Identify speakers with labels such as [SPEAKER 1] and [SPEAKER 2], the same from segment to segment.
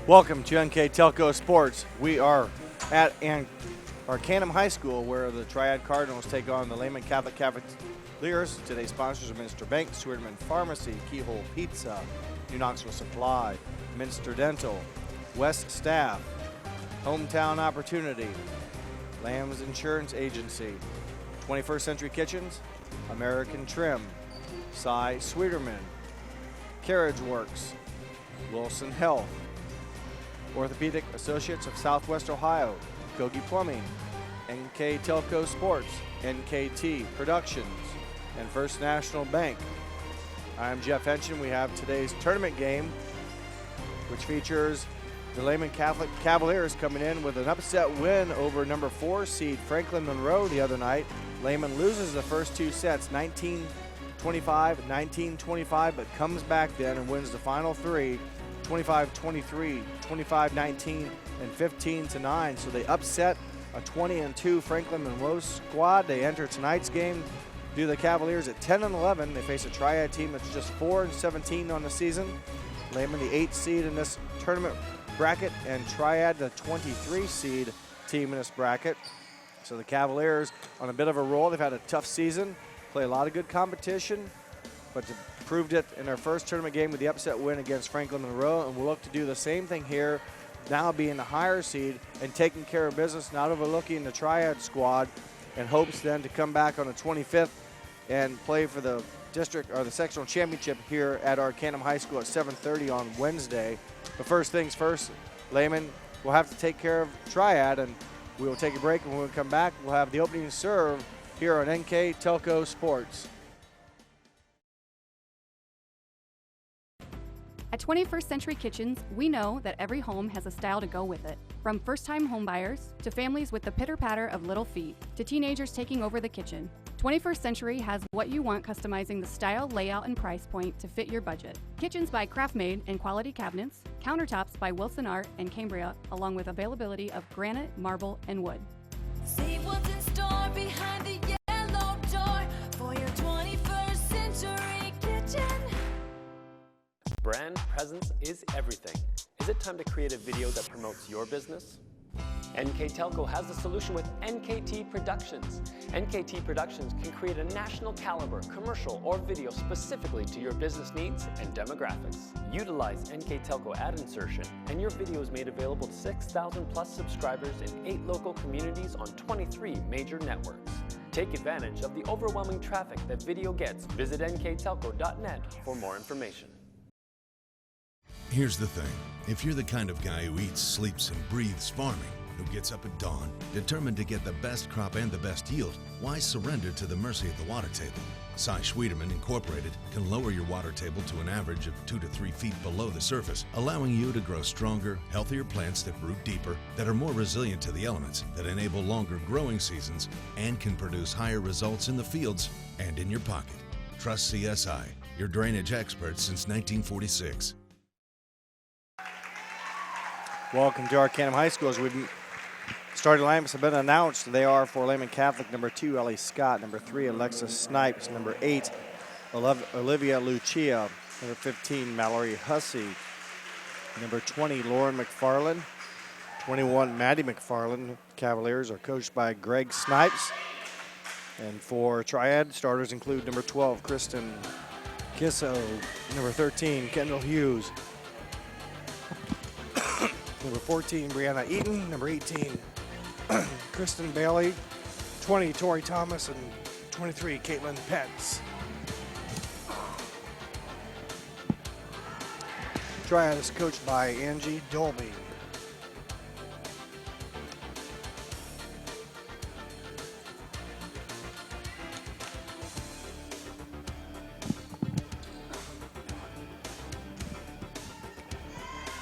[SPEAKER 1] Welcome to NKTelco Sports. We are at Arcanum High School where the Triad Cardinals take on the Lehman Catholic Cavaliers. Today's sponsors are Minster Bank, Swearman Pharmacy, Keyhole Pizza, New Knoxville Supply, Minster Dental, West Staff, Hometown Opportunity, Lamb's Insurance Agency, 21st Century Kitchens, American Trim, Cy Sweeterman, Carriage Works, Wilson Health, Orthopedic Associates of Southwest Ohio, Kogi Plumbing, NKTelco Sports, NKT Productions, and First National Bank. I'm Jeff Henson. We have today's tournament game, which features the Lehman Catholic Cavaliers coming in with an upset win over number 4 seed Franklin Monroe the other night. Lehman loses the first two sets, 19-25, 19-25, but comes back then and wins the final three, 25-23, 25-19, and 15-9. So they upset a 20-2 Franklin Monroe squad. They enter tonight's game due to the Cavaliers at 10-11. They face a Triad team that's just 4-17 on the season. Lehman the 8th seed in this tournament bracket, and Triad the 23 seed team in this bracket. So the Cavaliers on a bit of a roll. They've had a tough season, play a lot of good competition, but proved it in their first tournament game with the upset win against Franklin Monroe, and we'll look to do the same thing here, now being the higher seed and taking care of business, not overlooking the Triad squad, in hopes then to come back on the 25th and play for the district or the sectional championship here at Arcanum High School at 7:30 on Wednesday. But first things first, Lehman will have to take care of Triad, and we will take a break, and when we come back, we'll have the opening serve here on NKTelco Sports.
[SPEAKER 2] At 21st Century Kitchens, we know that every home has a style to go with it. From first-time homebuyers to families with the pitter-patter of little feet to teenagers taking over the kitchen, 21st Century has what you want, customizing the style, layout, and price point to fit your budget. Kitchens by Craftmade and quality cabinets, countertops by Wilson Art and Cambria, along with availability of granite, marble, and wood.
[SPEAKER 3] See what's in store behind the yellow door for your 21st Century Kitchen.
[SPEAKER 4] Brand presence is everything. Is it time to create a video that promotes your business? NKTelco has the solution with NKT Productions. NKT Productions can create a national caliber commercial or video specifically to your business needs and demographics. Utilize NKTelco ad insertion and your video is made available to 6,000 plus subscribers in 8 local communities on 23 major networks. Take advantage of the overwhelming traffic that video gets. Visit nktelco.net for more information.
[SPEAKER 5] Here's the thing. If you're the kind of guy who eats, sleeps, and breathes farming, who gets up at dawn, determined to get the best crop and the best yield, why surrender to the mercy of the water table? Cy Sweeterman Incorporated can lower your water table to an average of 2 to 3 feet below the surface, allowing you to grow stronger, healthier plants that root deeper, that are more resilient to the elements, that enable longer growing seasons, and can produce higher results in the fields and in your pocket. Trust CSI, your drainage experts since 1946.
[SPEAKER 1] Welcome to Arcanum High School. As we've starting lineups have been announced. They are for Lehman Catholic, number 2, Ellie Scott, number 3, Alexis Snipes, number 8, Olivia Lucia, number 15, Mallory Hussey, number 20, Lauren McFarland, 21, Maddie McFarland. Cavaliers are coached by Greg Snipes. And for Triad, starters include number 12, Kristen Kisso, number 13, Kendall Hughes, number 14, Brianna Eaton, number 18, Kristen Bailey, 20, Tori Thomas, and 23, Caitlin Pence. Triad is coached by Angie Dolby.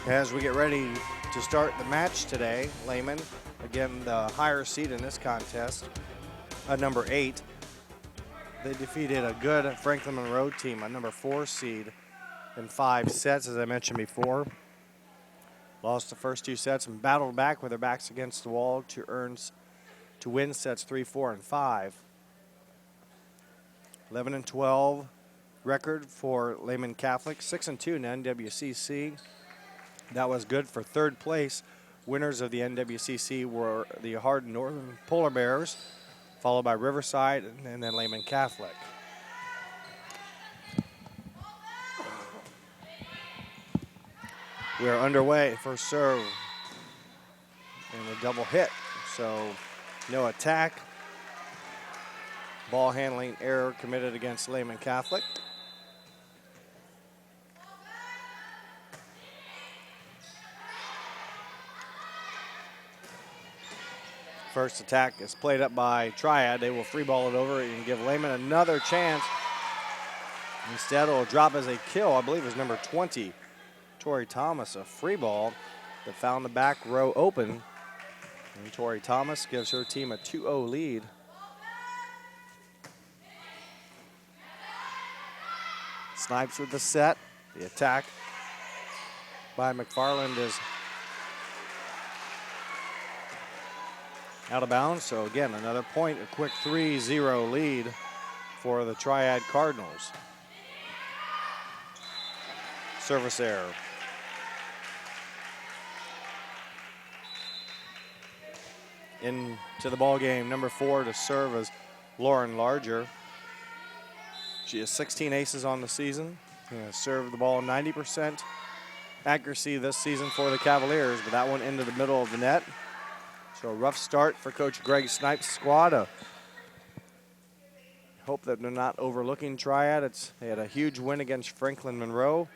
[SPEAKER 1] As we get ready to start the match today, Lehman, again the higher seed in this contest, number 8. They defeated a good Franklin Monroe team, a number 4 seed, in 5 sets, as I mentioned before. Lost the first 2 sets and battled back with their backs against the wall to win sets 3, 4, and 5. 11-12 record for Lehman Catholic, 6-2 in NWCC. That was good for third place. Winners of the NWCC were the Hardin Northern Polar Bears, followed by Riverside and then Lehman Catholic. We are underway. First serve and a double hit, so no attack. Ball handling error committed against Lehman Catholic. First attack is played up by Triad. They will free ball it over and give Lehman another chance. Instead, it will drop as a kill. I believe it was number 20, Tori Thomas, a free ball that found the back row open. And Tori Thomas gives her team a 2-0 lead. Snipes with the set. The attack by McFarland is out of bounds. So again, another point, a quick 3-0 lead for the Triad Cardinals. Service error. Into the ball game, number 4 to serve is Lauren Larger. She has 16 aces on the season. Has served the ball 90% accuracy this season for the Cavaliers, but that one into the middle of the net. So a rough start for Coach Greg Snipes' squad. Hope that they're not overlooking Triad. They had a huge win against Franklin Monroe.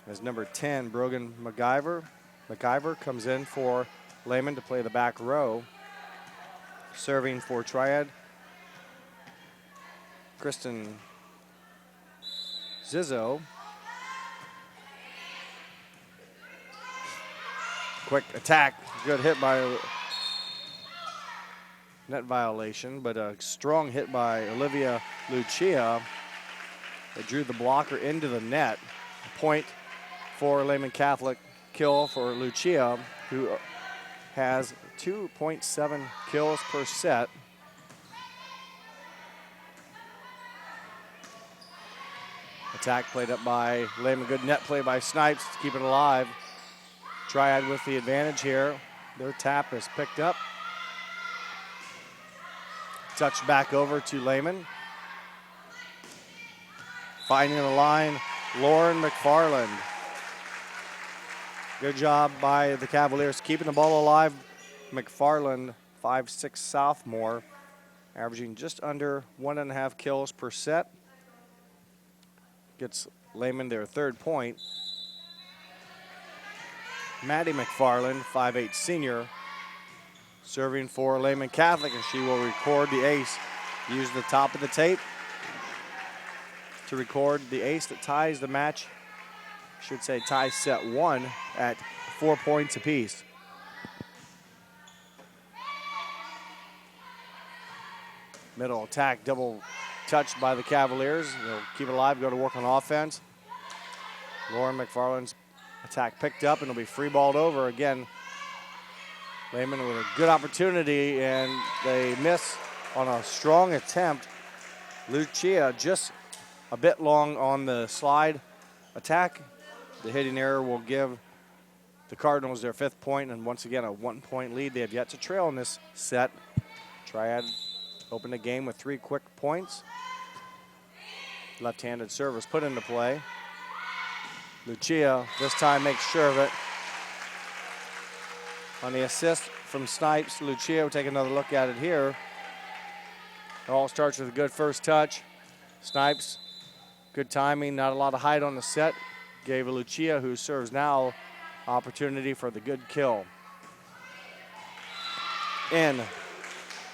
[SPEAKER 1] As number 10, Brogan McIver comes in for Lehman to play the back row. Serving for Triad, Kristen Zizzo. Quick attack, good hit by net violation, but a strong hit by Olivia Lucia that drew the blocker into the net. A point for Lehman Catholic, kill for Lucia, who has 2.7 kills per set. Attack played up by Lehman, good net play by Snipes to keep it alive. Triad with the advantage here. Their tap is picked up. Touch back over to Lehman. Finding the line, Lauren McFarland. Good job by the Cavaliers keeping the ball alive. McFarland, 5'6" sophomore, averaging just under 1.5 kills per set. Gets Lehman their third point. Maddie McFarland, 5'8" senior, serving for Lehman Catholic, and she will record the ace. Use the top of the tape to record the ace that ties the match. Should say ties set 1 at 4 points apiece. Middle attack, double touched by the Cavaliers. They'll keep it alive, go to work on offense. Lauren McFarland's attack picked up, and it'll be free balled over again. Lehman with a good opportunity, and they miss on a strong attempt. Lucia just a bit long on the slide attack. The hitting error will give the Cardinals their 5th point, and once again a 1-point lead. They have yet to trail in this set. Triad opened the game with 3 quick points. Left-handed serve is put into play. Lucia this time makes sure of it. On the assist from Snipes, Lucia will take another look at it here. It all starts with a good first touch. Snipes, good timing, not a lot of height on the set. Gave Lucia, who serves now, opportunity for the good kill. In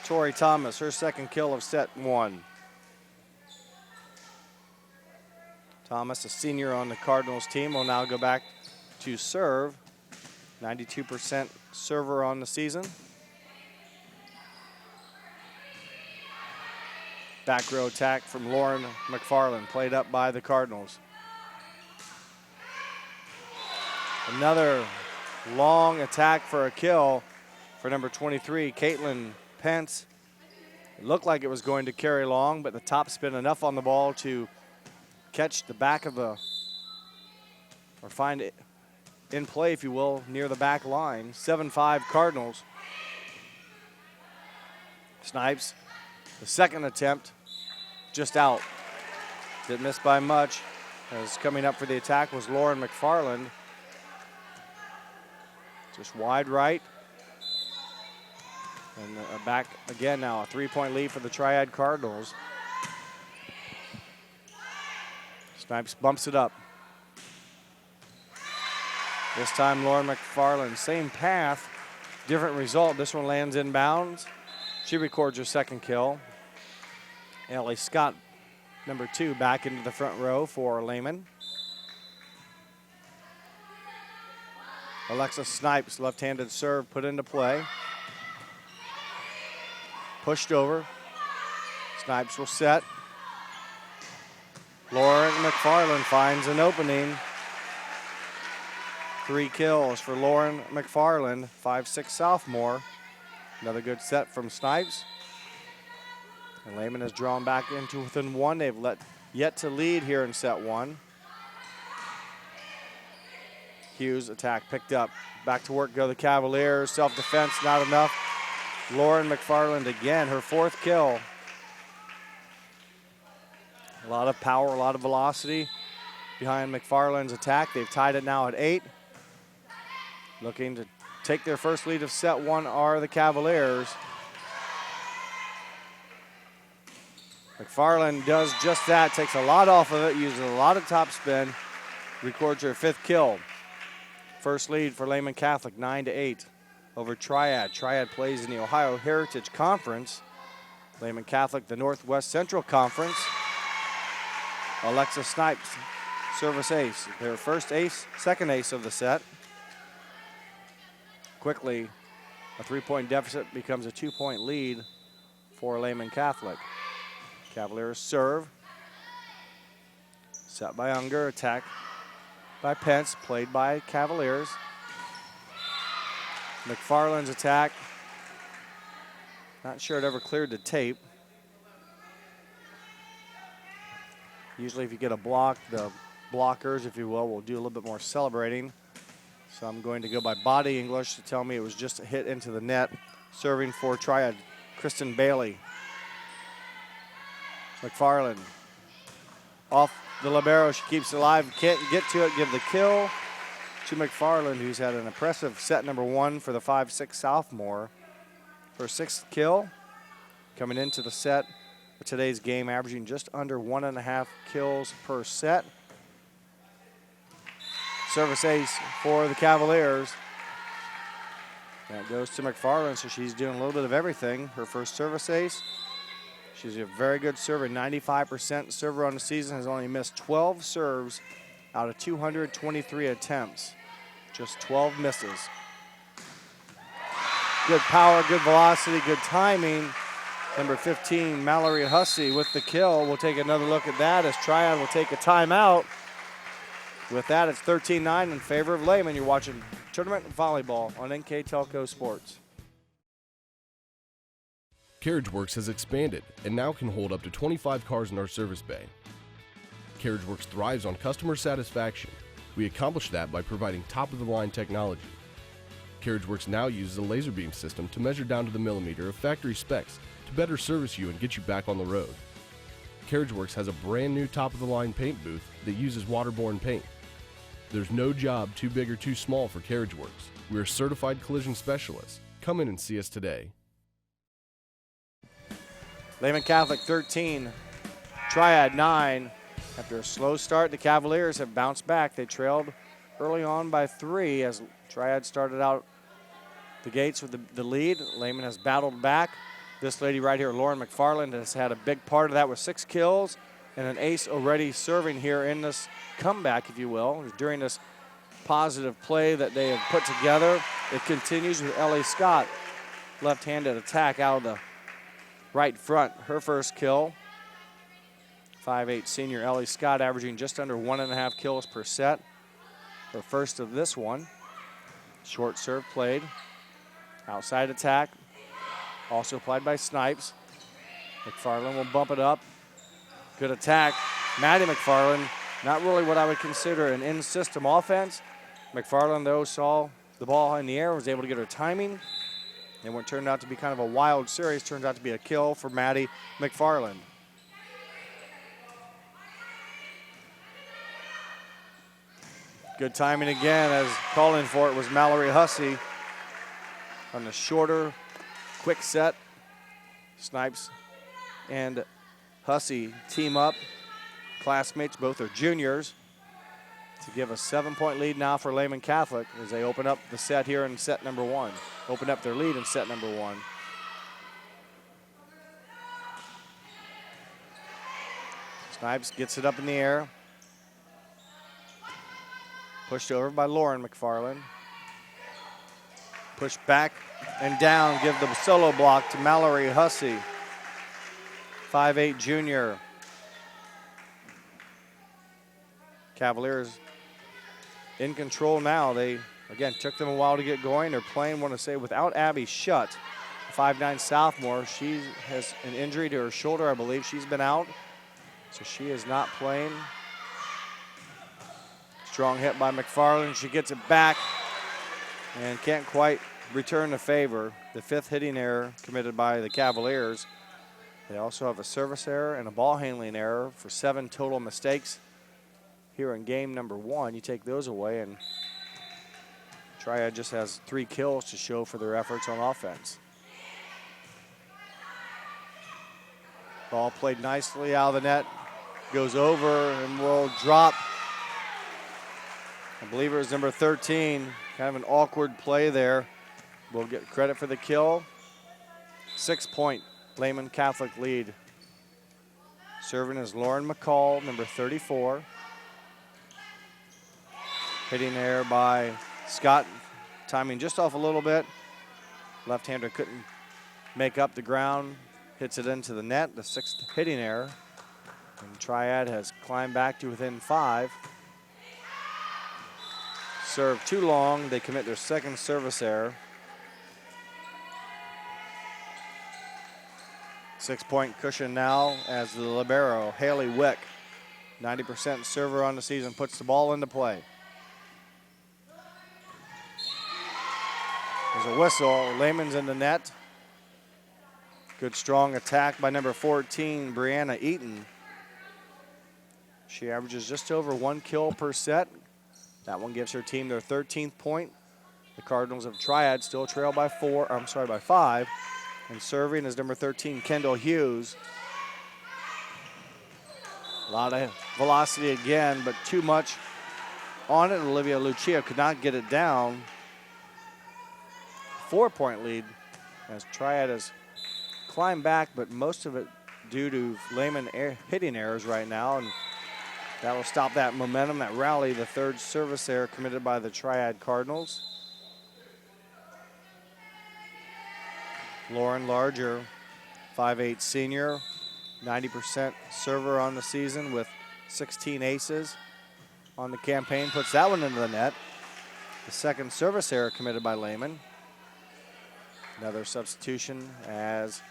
[SPEAKER 1] Tori Thomas, her second kill of set 1. Thomas, a senior on the Cardinals team, will now go back to serve. 92% server on the season. Back row attack from Lauren McFarland, played up by the Cardinals. Another long attack for a kill for number 23, Caitlin Pence. It looked like it was going to carry long, but the top spin enough on the ball to catch the back of the, or find it, in play, if you will, near the back line. 7-5 Cardinals. Snipes, the second attempt, just out. Didn't miss by much. As coming up for the attack was Lauren McFarland. Just wide right. And back again now, a 3-point lead for the Triad Cardinals. Snipes bumps it up. This time Lauren McFarland, same path, different result. This one lands inbounds. She records her second kill. Ellie Scott, number 2, back into the front row for Lehman. Alexa Snipes, left-handed serve put into play. Pushed over. Snipes will set. Lauren McFarland finds an opening. 3 kills for Lauren McFarland, 5'6" sophomore. Another good set from Snipes. And Lehman has drawn back into within 1. They've yet to lead here in set 1. Hughes attack picked up. Back to work go the Cavaliers. Self-defense not enough. Lauren McFarland again, her 4th kill. A lot of power, a lot of velocity behind McFarland's attack. They've tied it now at 8. Looking to take their first lead of set 1 are the Cavaliers. McFarland does just that, takes a lot off of it, uses a lot of top spin, records her 5th kill. First lead for Lehman Catholic, 9-8 over Triad. Triad plays in the Ohio Heritage Conference. Lehman Catholic, the Northwest Central Conference. Alexa Snipes, service ace. Their first ace, second ace of the set. Quickly, a 3-point deficit becomes a 2-point lead for Lehman Catholic. Cavaliers serve. Set by Unger, attack by Pence, played by Cavaliers. McFarland's attack. Not sure it ever cleared the tape. Usually if you get a block, the blockers, if you will do a little bit more celebrating. So I'm going to go by body English to tell me it was just a hit into the net. Serving for Triad, Kristen Bailey. McFarland off the libero, she keeps it alive, can't get to it, give the kill to McFarland, who's had an impressive set number 1 for the 5'6" sophomore. Her 6th kill coming into the set for today's game, averaging just under 1.5 kills per set. Service ace for the Cavaliers. That goes to McFarland, so she's doing a little bit of everything. Her first service ace. She's a very good server, 95% server on the season, has only missed 12 serves out of 223 attempts. Just 12 misses. Good power, good velocity, good timing. Number 15, Mallory Hussey with the kill. We'll take another look at that as Triad will take a timeout. With that, it's 13-9 in favor of Lehman. You're watching Tournament Volleyball on NKTelco Sports.
[SPEAKER 6] CarriageWorks has expanded and now can hold up to 25 cars in our service bay. CarriageWorks thrives on customer satisfaction. We accomplish that by providing top-of-the-line technology. CarriageWorks now uses a laser beam system to measure down to the millimeter of factory specs to better service you and get you back on the road. CarriageWorks has a brand new top-of-the-line paint booth that uses waterborne paint. There's no job too big or too small for CarriageWorks. We are certified collision specialists. Come in and see us today.
[SPEAKER 1] Lehman Catholic 13, Triad 9. After a slow start, the Cavaliers have bounced back. They trailed early on by 3 as Triad started out the gates with the lead. Lehman has battled back. This lady right here, Lauren McFarland, has had a big part of that with 6 kills and an ace already serving here in this comeback, if you will, during this positive play that they have put together. It continues with Ellie Scott, left-handed attack out of the right front. Her first kill. 5'8" senior Ellie Scott averaging just under 1.5 kills per set. Her first of this one. Short serve played. Outside attack. Also applied by Snipes. McFarland will bump it up. Good attack. Maddie McFarland, not really what I would consider an in-system offense, McFarland, though, saw the ball in the air, was able to get her timing. And what turned out to be kind of a wild series turns out to be a kill for Maddie McFarland. Good timing again, as calling for it was Mallory Hussey on the shorter, quick set. Snipes and Hussey team up. Classmates, both are juniors, to give a 7-point lead now for Lehman Catholic as they open up the set here in set number 1. Open up their lead in set number 1. Snipes gets it up in the air. Pushed over by Lauren McFarland. Push back and down, give the solo block to Mallory Hussey, 5'8" junior. Cavaliers in control now. They, again, took them a while to get going. They're playing, want to say, without Abby Shutt, 5'9" sophomore. She has an injury to her shoulder, I believe. She's been out, so she is not playing. Strong hit by McFarland. She gets it back and can't quite return the favor. The 5th hitting error committed by the Cavaliers. They also have a service error and a ball handling error for 7 total mistakes here in game number 1. You take those away and Triad just has 3 kills to show for their efforts on offense. Ball played nicely out of the net. Goes over and will drop. I believe it was number 13. Kind of an awkward play there. We'll get credit for the kill. 6-point Lehman Catholic lead. Serving is Lauren McCall, number 34. Hitting there by Scott. Timing just off a little bit. Left-hander couldn't make up the ground. Hits it into the net, the 6th hitting error. And Triad has climbed back to within 5. Serve too long. They commit their 2nd service error. 6-point cushion now as the libero, Haley Wick, 90% server on the season, puts the ball into play. There's a whistle. Lehman's in the net. Good strong attack by number 14, Brianna Eaton. She averages just over 1 kill per set. That one gives her team their 13th point. The Cardinals of Triad still trail by 5. And serving is number 13, Kendall Hughes. A lot of velocity again, but too much on it. Olivia Lucia could not get it down. 4-point lead as Triad has climbed back, but most of it due to Lehman hitting errors right now. And that will stop that momentum, that rally, the 3rd service error committed by the Triad Cardinals. Lauren Larger, 5'8" senior, 90% server on the season with 16 aces on the campaign. Puts that one into the net. The 2nd service error committed by Lehman. Another substitution as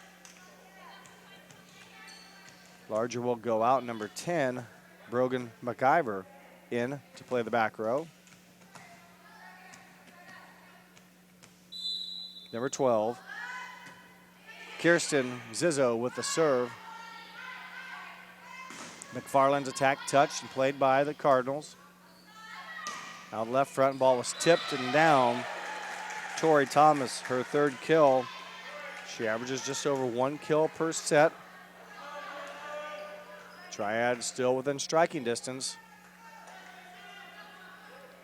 [SPEAKER 1] Larger will go out. Number 10, Brogan McIver, in to play the back row. Number 12, Kirsten Zizzo with the serve. McFarland's attack touched and played by the Cardinals. Out left front, ball was tipped and down. Tori Thomas, her 3rd kill. She averages just over 1 kill per set. Triad still within striking distance.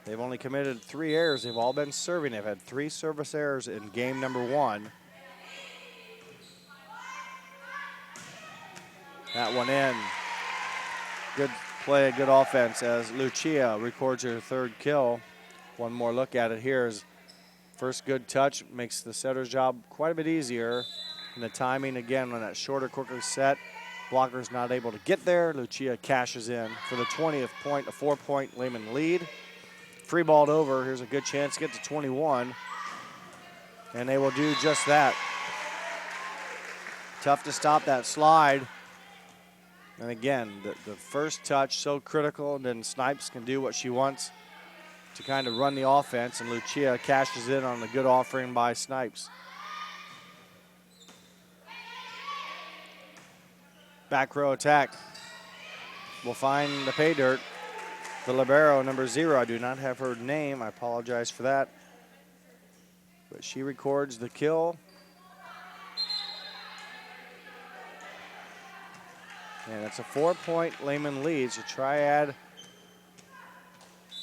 [SPEAKER 1] They've only committed 3 errors. They've all been serving. They've had 3 service errors in game number 1. That one in. Good play, good offense as Lucia records her 3rd kill. One more look at it here is first good touch makes the setter's job quite a bit easier. And the timing again on that shorter, quicker set. Blocker's not able to get there. Lucia cashes in for the 20th point, a 4-point Lehman lead. Free balled over. Here's a good chance to get to 21. And they will do just that. Tough to stop that slide. And again, the first touch so critical, and then Snipes can do what she wants to kind of run the offense, and Lucia cashes in on the good offering by Snipes. Back row attack will find the pay dirt. The libero, number 0. I do not have her name. I apologize for that. But she records the kill. And it's a 4-point Lehman lead. So Triad,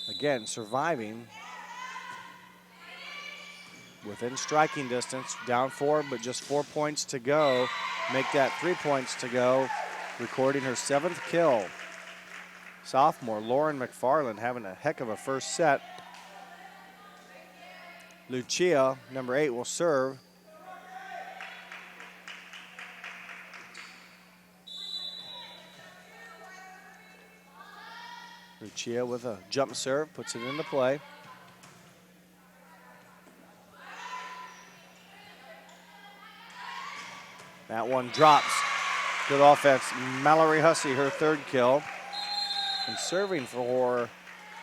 [SPEAKER 1] again, surviving within striking distance. Down 4, but just 4 points to go. Make that 3 points to go. Recording her 7th kill. Sophomore Lauren McFarland having a heck of a first set. Lucia, number 8, will serve. Lucia with a jump serve, puts it into play. That one drops. Good offense. Mallory Hussey, her 3rd kill. And serving for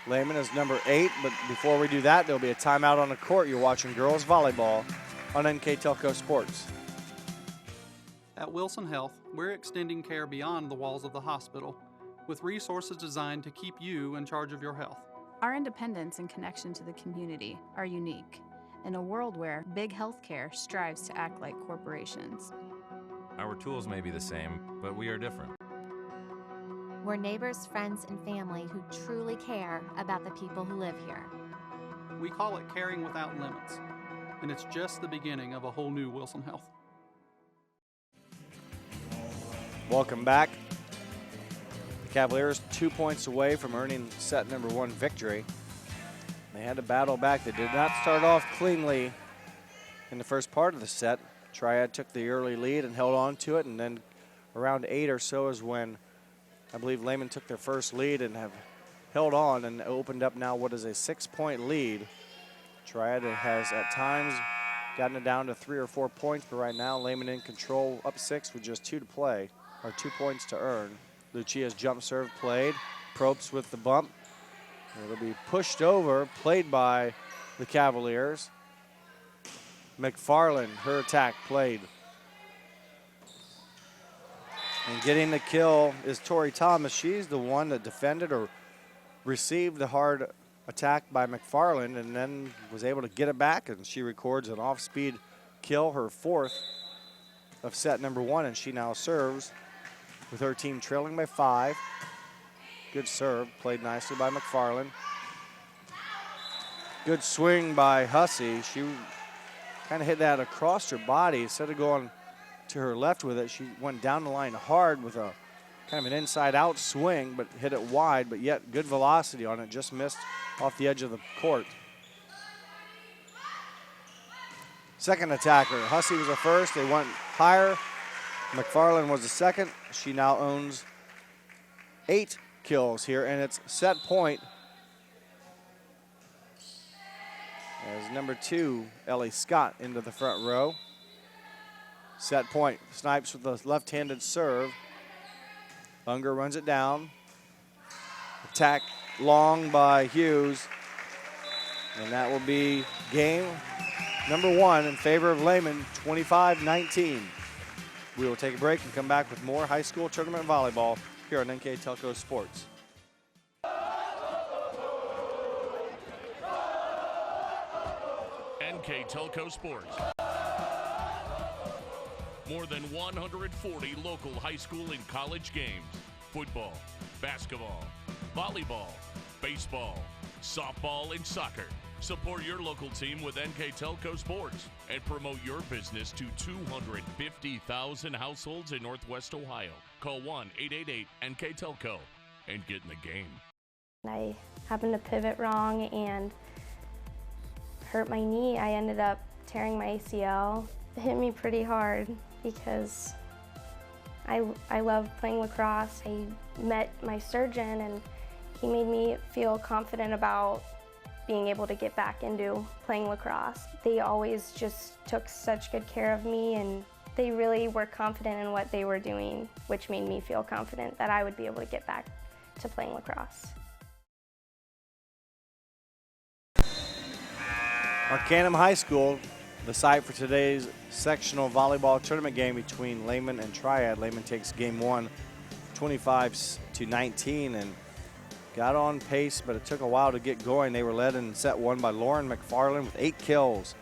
[SPEAKER 1] Lehman is number 8, but before we do that, there'll be a timeout on the court. You're watching girls volleyball on NKTelco Sports.
[SPEAKER 7] At Wilson Health, we're extending care beyond the walls of the hospital with resources designed to keep you in charge of your health.
[SPEAKER 8] Our independence and connection to the community are unique in a world where big healthcare strives to act like corporations.
[SPEAKER 9] Our tools may be the same, but we are different.
[SPEAKER 10] We're neighbors, friends, and family who truly care about the people who live here.
[SPEAKER 7] We call it caring without limits, and it's just the beginning of a whole new Wilson Health.
[SPEAKER 1] Welcome back. The Cavaliers 2 points away from earning set number 1 victory. They had to battle back. They did not start off cleanly in the first part of the set. Triad took the early lead and held on to it, and then around 8 or so is when I believe Lehman took their first lead and have held on and opened up now what is a 6-point lead. Triad has at times gotten it down to 3 or 4 points, but right now Lehman in control, up 6 with just 2 to play, or 2 points to earn. Lucia's jump serve played. Probst with the bump. It'll be pushed over, played by the Cavaliers. McFarland, her attack played. And getting the kill is Tori Thomas. She's the one that defended or received the hard attack by McFarland and then was able to get it back, and she records an off-speed kill, her 4th of set number 1, and she now serves with her team trailing by 5. Good serve, played nicely by McFarland. Good swing by Hussey. She kind of hit that across her body. Instead of going to her left with it, she went down the line hard with a kind of an inside-out swing, but hit it wide, but yet good velocity on it. Just missed off the edge of the court. Second attacker. Hussey was the first. They went higher. McFarland was the second. She now owns 8 kills here, and it's set point as number 2, Ellie Scott, into the front row. Set point. Snipes with the left-handed serve. Unger runs it down. Attack long by Hughes. And that will be game number 1 in favor of Lehman, 25-19. We will take a break and come back with more high school tournament volleyball here on NKTelco Sports.
[SPEAKER 11] NKTelco Sports. More than 140 local high school and college games. Football, basketball, volleyball, baseball, softball, and soccer. Support your local team with NKTelco Sports and promote your business to 250,000 households in Northwest Ohio. Call 1-888-NKTelco and get in the game.
[SPEAKER 12] I happened to pivot wrong and hurt my knee. I ended up tearing my ACL. It hit me pretty hard because I love playing lacrosse. I met my surgeon and he made me feel confident about being able to get back into playing lacrosse. They always just took such good care of me, and they really were confident in what they were doing, which made me feel confident that I would be able to get back to playing lacrosse.
[SPEAKER 1] Arcanum High School, the site for today's sectional volleyball tournament game between Lehman and Triad. Lehman takes game one 25-19 and got on pace, but it took a while to get going. They were led in set one by Lauren McFarland with 8 kills.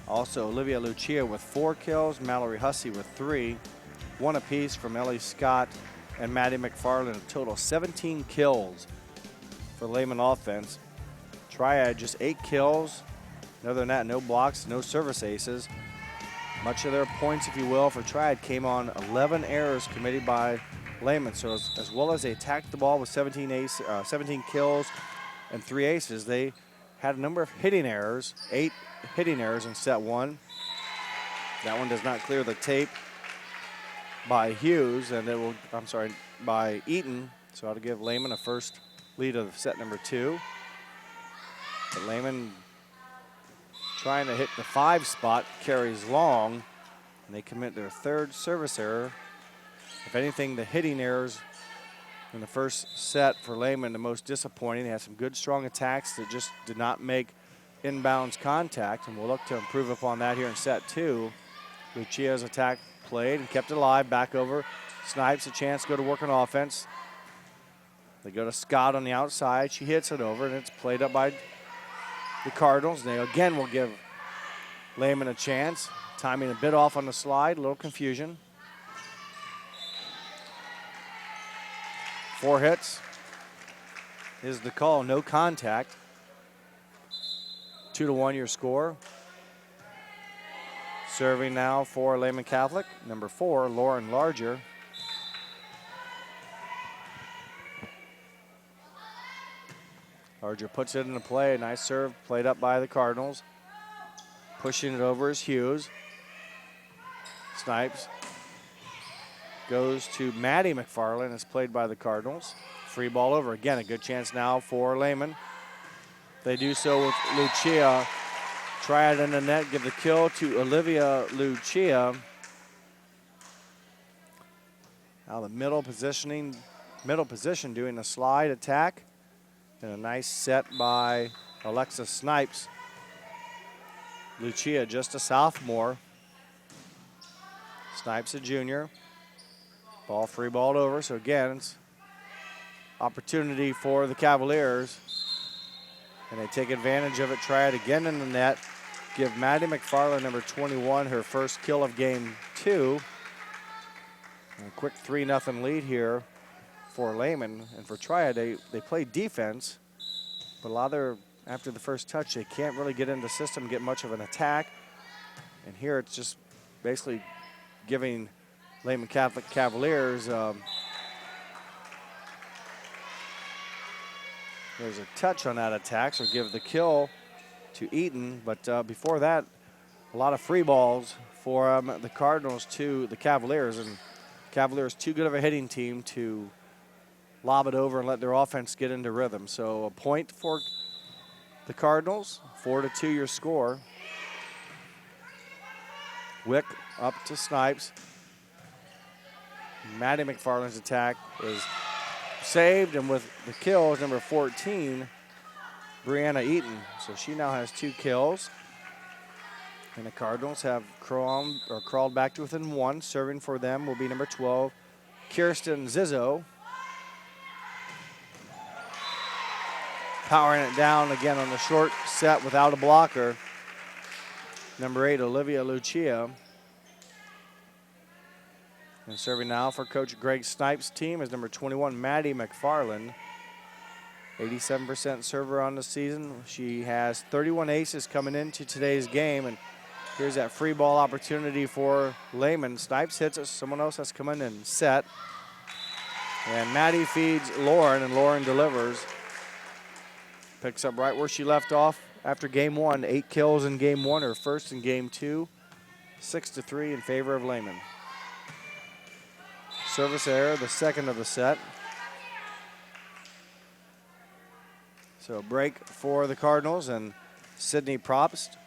[SPEAKER 1] Also, Olivia Lucia with 4 kills, Mallory Hussey with 3, 1 apiece from Ellie Scott and Maddie McFarland, a total 17 kills for Lehman offense. Triad just 8 kills. Other than that, no blocks, no service aces. Much of their points, if you will, for Triad came on 11 errors committed by Lehman. So as well as they attacked the ball with 17 kills and 3 aces, they had a number of hitting errors, 8 hitting errors in set one. That one does not clear the tape by Hughes, and it will, by Eaton. So that'll give Lehman a first lead of set number 2. But Lehman trying to hit the 5 spot, carries long, and they commit their 3rd service error. If anything, the hitting errors in the first set for Lehman, the most disappointing. They had some good, strong attacks that just did not make inbounds contact, and we'll look to improve upon that here in set 2. Lucia's attack played and kept it alive, back over. Snipes a chance to go to work on offense. They go to Scott on the outside. She hits it over, and it's played up by the Cardinals. They again will give Lehman a chance. Timing a bit off on the slide, a little confusion. 4 hits is the call, no contact. 2-1 your score. Serving now for Lehman Catholic, number 4, Lauren Larger. Larger puts it into play. Nice serve played up by the Cardinals. Pushing it over is Hughes. Snipes goes to Maddie McFarland. It's played by the Cardinals. Free ball over. Again, a good chance now for Lehman. They do so with Lucia. Triad in the net, give the kill to Olivia Lucia. Now the middle position doing a slide attack. And a nice set by Alexis Snipes. Lucia, just a sophomore. Snipes, a junior. Ball free balled over, so again, it's opportunity for the Cavaliers. And they take advantage of it. Triad again in the net. Give Maddie McFarland, number 21, her first kill of game 2. And a quick 3-0 lead here for Lehman. And for Triad, they play defense, but a lot of their, after the first touch, they can't really get into the system, get much of an attack. And here it's just basically giving Lehman Catholic Cavaliers there's a touch on that attack, so give the kill to Eaton. But before that, a lot of free balls for the Cardinals to the Cavaliers. And Cavaliers too good of a hitting team to lob it over and let their offense get into rhythm. So a point for the Cardinals, 4-2 your score. Wick up to Snipes. Maddie McFarland's attack is saved, and with the kills, number 14, Brianna Eaton. So she now has 2 kills. And the Cardinals have crawled back to within 1. Serving for them will be number 12, Kirsten Zizzo. Powering it down again on the short set without a blocker. Number 8, Olivia Lucia. And serving now for Coach Greg Snipes' team is number 21, Maddie McFarland. 87% server on the season. She has 31 aces coming into today's game. And here's that free ball opportunity for Lehman. Snipes hits it. Someone else has come in and set. And Maddie feeds Lauren, and Lauren delivers. Picks up right where she left off after game 1. 8 kills in game 1, her first in game 2. 6-3 in favor of Lehman. Service error, the second of the set. So break for the Cardinals, and Sydney Probst,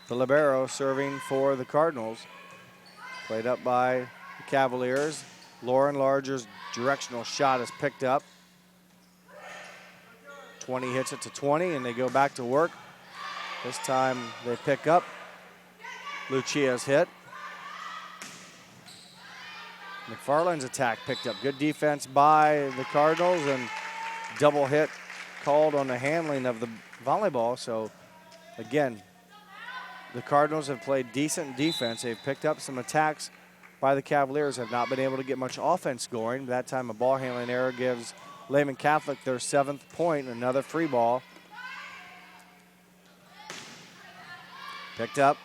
[SPEAKER 1] the libero, serving for the Cardinals. Played up by the Cavaliers. Lauren Larger's directional shot is picked up. 20 hits it to 20, and they go back to work. This time they pick up. Lucia's hit. McFarland's attack picked up. Good defense by the Cardinals, and double hit called on the handling of the volleyball. So again, the Cardinals have played decent defense. They've picked up some attacks by the Cavaliers, have not been able to get much offense going. That time a ball handling error gives Lehman Catholic their 7th point, another free ball. Picked up.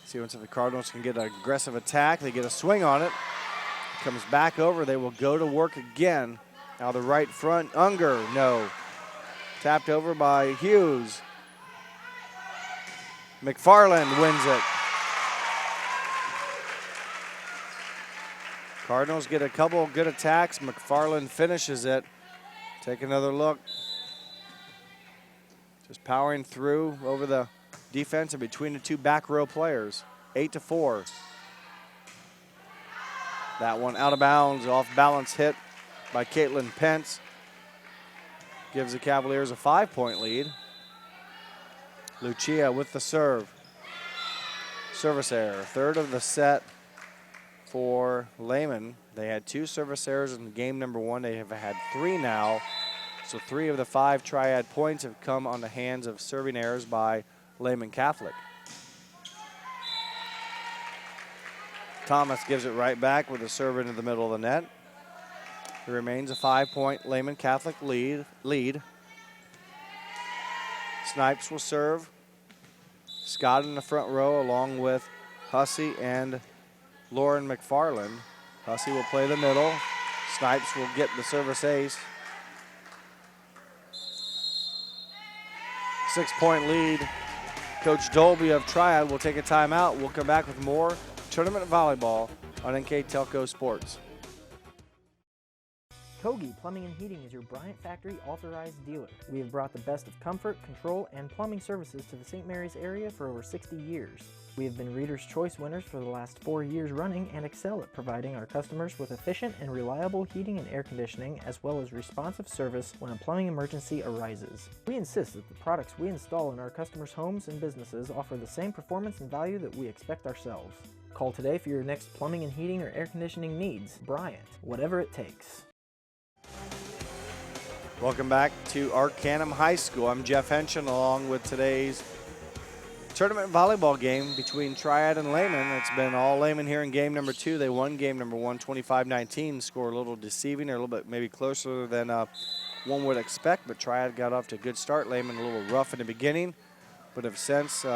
[SPEAKER 1] See if the Cardinals can get an aggressive attack. They get a swing on it. Comes back over. They will go to work again. Now the right front, Unger, no. Tapped over by Hughes. McFarland wins it. Cardinals get a couple of good attacks. McFarland finishes it. Take another look. Just powering through over the defense and between the two back row players. 8-4. That one out of bounds, off balance hit by Caitlin Pence. Gives the Cavaliers a 5-point lead. Lucia with the serve. Service error, third of the set for Lehman. They had 2 service errors in game number 1. They have had 3 now. So 3 of the 5 Triad points have come on the hands of serving errors by Lehman Catholic. Thomas gives it right back with a serve into the middle of the net. It remains a 5-point Lehman Catholic lead. Snipes will serve. Scott in the front row along with Hussey and Lauren McFarland. Hussey will play the middle. Snipes will get the service ace. 6-point lead. Coach Dolby of Triad will take a timeout. We'll come back with more tournament volleyball on NKTelco Sports.
[SPEAKER 13] Kogi Plumbing and Heating is your Bryant Factory authorized dealer. We have brought the best of comfort, control, and plumbing services to the St. Mary's area for over 60 years. We have been Reader's Choice winners for the last 4 years running and excel at providing our customers with efficient and reliable heating and air conditioning, as well as responsive service when a plumbing emergency arises. We insist that the products we install in our customers' homes and businesses offer the same performance and value that we expect ourselves. Call today for your next plumbing and heating or air conditioning needs. Bryant, whatever it takes.
[SPEAKER 1] Welcome back to Arcanum High School. I'm Jeff Henshin along with today's tournament volleyball game between Triad and Lehman. It's been all Lehman here in game number 2. They won game number 1, 25-19. Score a little deceiving, or a little bit maybe closer than one would expect, but Triad got off to a good start. Lehman a little rough in the beginning, but have since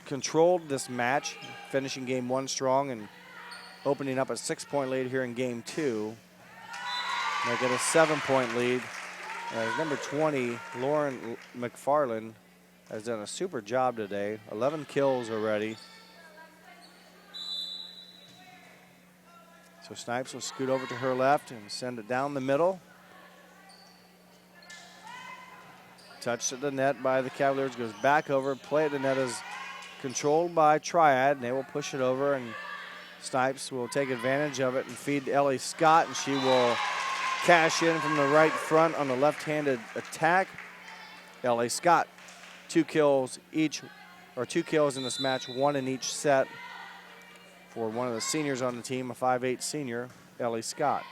[SPEAKER 1] controlled this match, finishing game 1 strong and opening up a 6-point lead here in game 2. They get a 7-point lead. As number 20, Lauren McFarland, has done a super job today. 11 kills already. So Snipes will scoot over to her left and send it down the middle. Touched at the net by the Cavaliers, goes back over. Play at the net is controlled by Triad, and they will push it over, and Snipes will take advantage of it and feed Ellie Scott, and she will cash in from the right front on the left-handed attack. Ellie Scott, 2 kills each, or 2 kills in this match, 1 in each set for one of the seniors on the team, a 5'8" senior, Ellie Scott.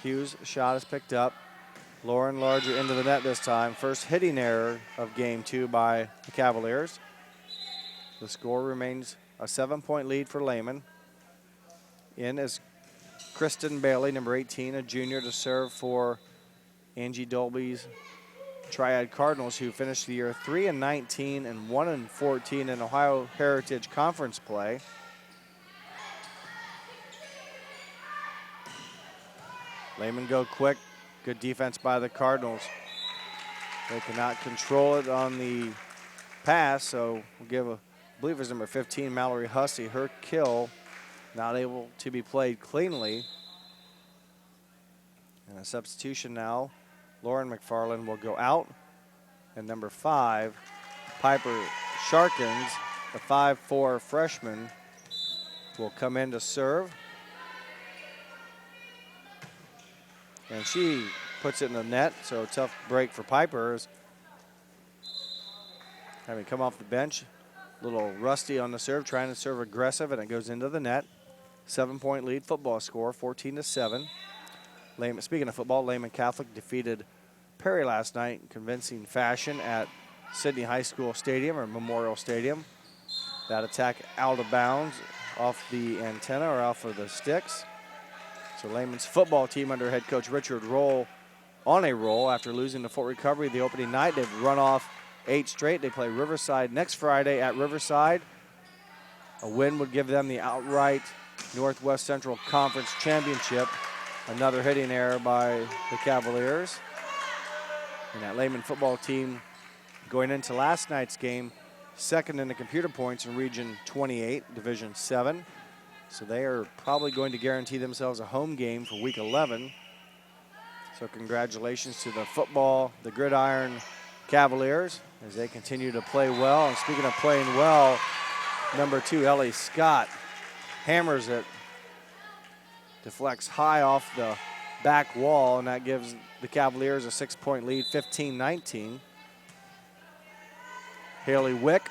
[SPEAKER 1] Hughes' shot is picked up. Lauren Larger into the net this time. First hitting error of game 2 by the Cavaliers. The score remains a 7-point lead for Lehman. In is Kristen Bailey, number 18, a junior, to serve for Angie Dolby's Triad Cardinals, who finished the year 3-19 and 1-14 in Ohio Heritage Conference play. Lehman go quick. Good defense by the Cardinals. They cannot control it on the pass, so we'll give I believe it's number 15, Mallory Hussey, her kill. Not able to be played cleanly. And a substitution now. Lauren McFarland will go out. And number 5, Piper Sharkins, the 5'4" freshman, will come in to serve. And she puts it in the net, so tough break for Piper. Having come off the bench, a little rusty on the serve, trying to serve aggressive, and it goes into the net. 7-point lead football score, 14-7. Lehman, speaking of football, Lehman Catholic defeated Perry last night in convincing fashion at Sydney High School Stadium, or Memorial Stadium. That attack out of bounds off the antenna or off of the sticks. So Lehman's football team under head coach Richard Roll on a roll after losing to Fort Recovery the opening night. They've run off 8 straight. They play Riverside next Friday at Riverside. A win would give them the outright Northwest Central Conference Championship. Another hitting error by the Cavaliers. And that Lehman football team going into last night's game, second in the computer points in Region 28, Division 7. So they are probably going to guarantee themselves a home game for Week 11. So congratulations to the football, the Gridiron Cavaliers, as they continue to play well. And speaking of playing well, number 2, Ellie Scott, hammers it, deflects high off the back wall, and that gives the Cavaliers a 6-point lead, 15-19. Haley Wick,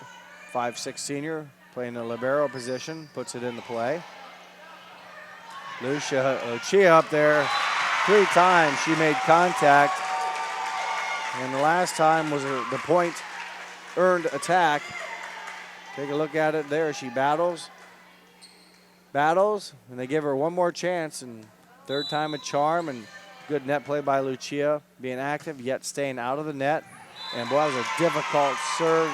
[SPEAKER 1] 5'6" senior, playing the libero position, puts it into play. Lucia up there 3 times she made contact, and the last time was the point earned attack. Take a look at it there. She battles, and they give her one more chance, and third time a charm, and good net play by Lucia, being active yet staying out of the net. And boy, that was a difficult serve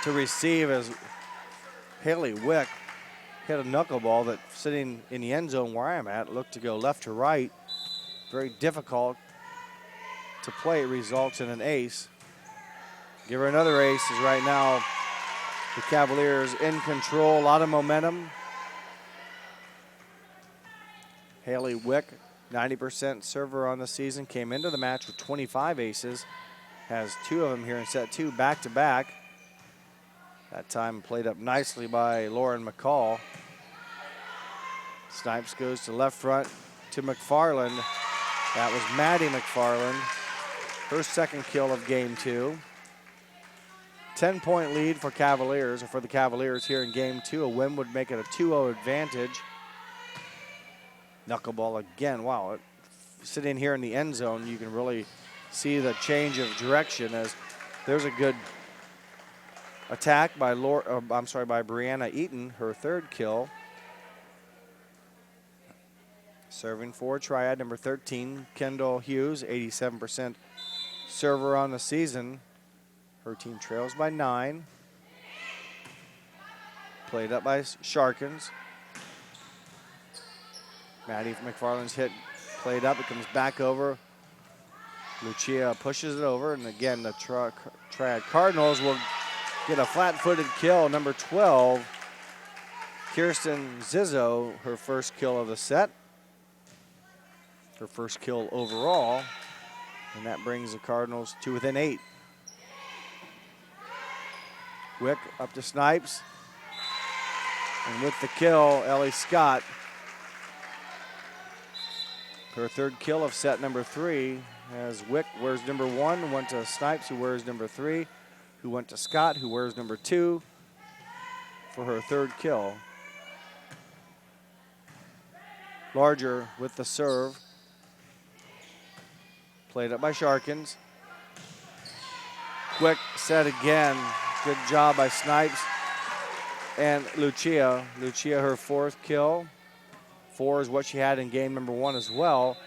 [SPEAKER 1] to receive as Haley Wick hit a knuckleball that, sitting in the end zone where I am at, looked to go left to right. Very difficult to play. It results in an ace. Give her another ace, as right now the Cavaliers in control, a lot of momentum. Haley Wick, 90% server on the season, came into the match with 25 aces, has 2 of them here in set 2, back-to-back. That time played up nicely by Lauren McCall. Snipes goes to left front to McFarland. That was Maddie McFarland, her second kill of game 2. 10-point lead for Cavaliers, or for the Cavaliers here in game 2. A win would make it a 2-0 advantage. Knuckleball again. Wow, sitting here in the end zone, you can really see the change of direction, as there's a good attack by by Brianna Eaton, her 3rd kill. Serving for Triad, number 13, Kendall Hughes, 87% server on the season. Her team trails by 9. Played up by Sharkins. Maddie McFarland's hit played up. It comes back over. Lucia pushes it over. And again, the Triad Cardinals will get a flat-footed kill. Number 12, Kirsten Zizzo, her first kill of the set. Her first kill overall. And that brings the Cardinals to within 8. Wick up to Snipes. And with the kill, Ellie Scott. Her 3rd kill of set number 3, as Wick wears number 1, went to Snipes, who wears number 3, who went to Scott, who wears number 2 for her 3rd kill. Larger with the serve. Played up by Sharkins. Quick set again. Good job by Snipes and Lucia. Lucia, her 4th kill. 4 is what she had in game number 1 as well.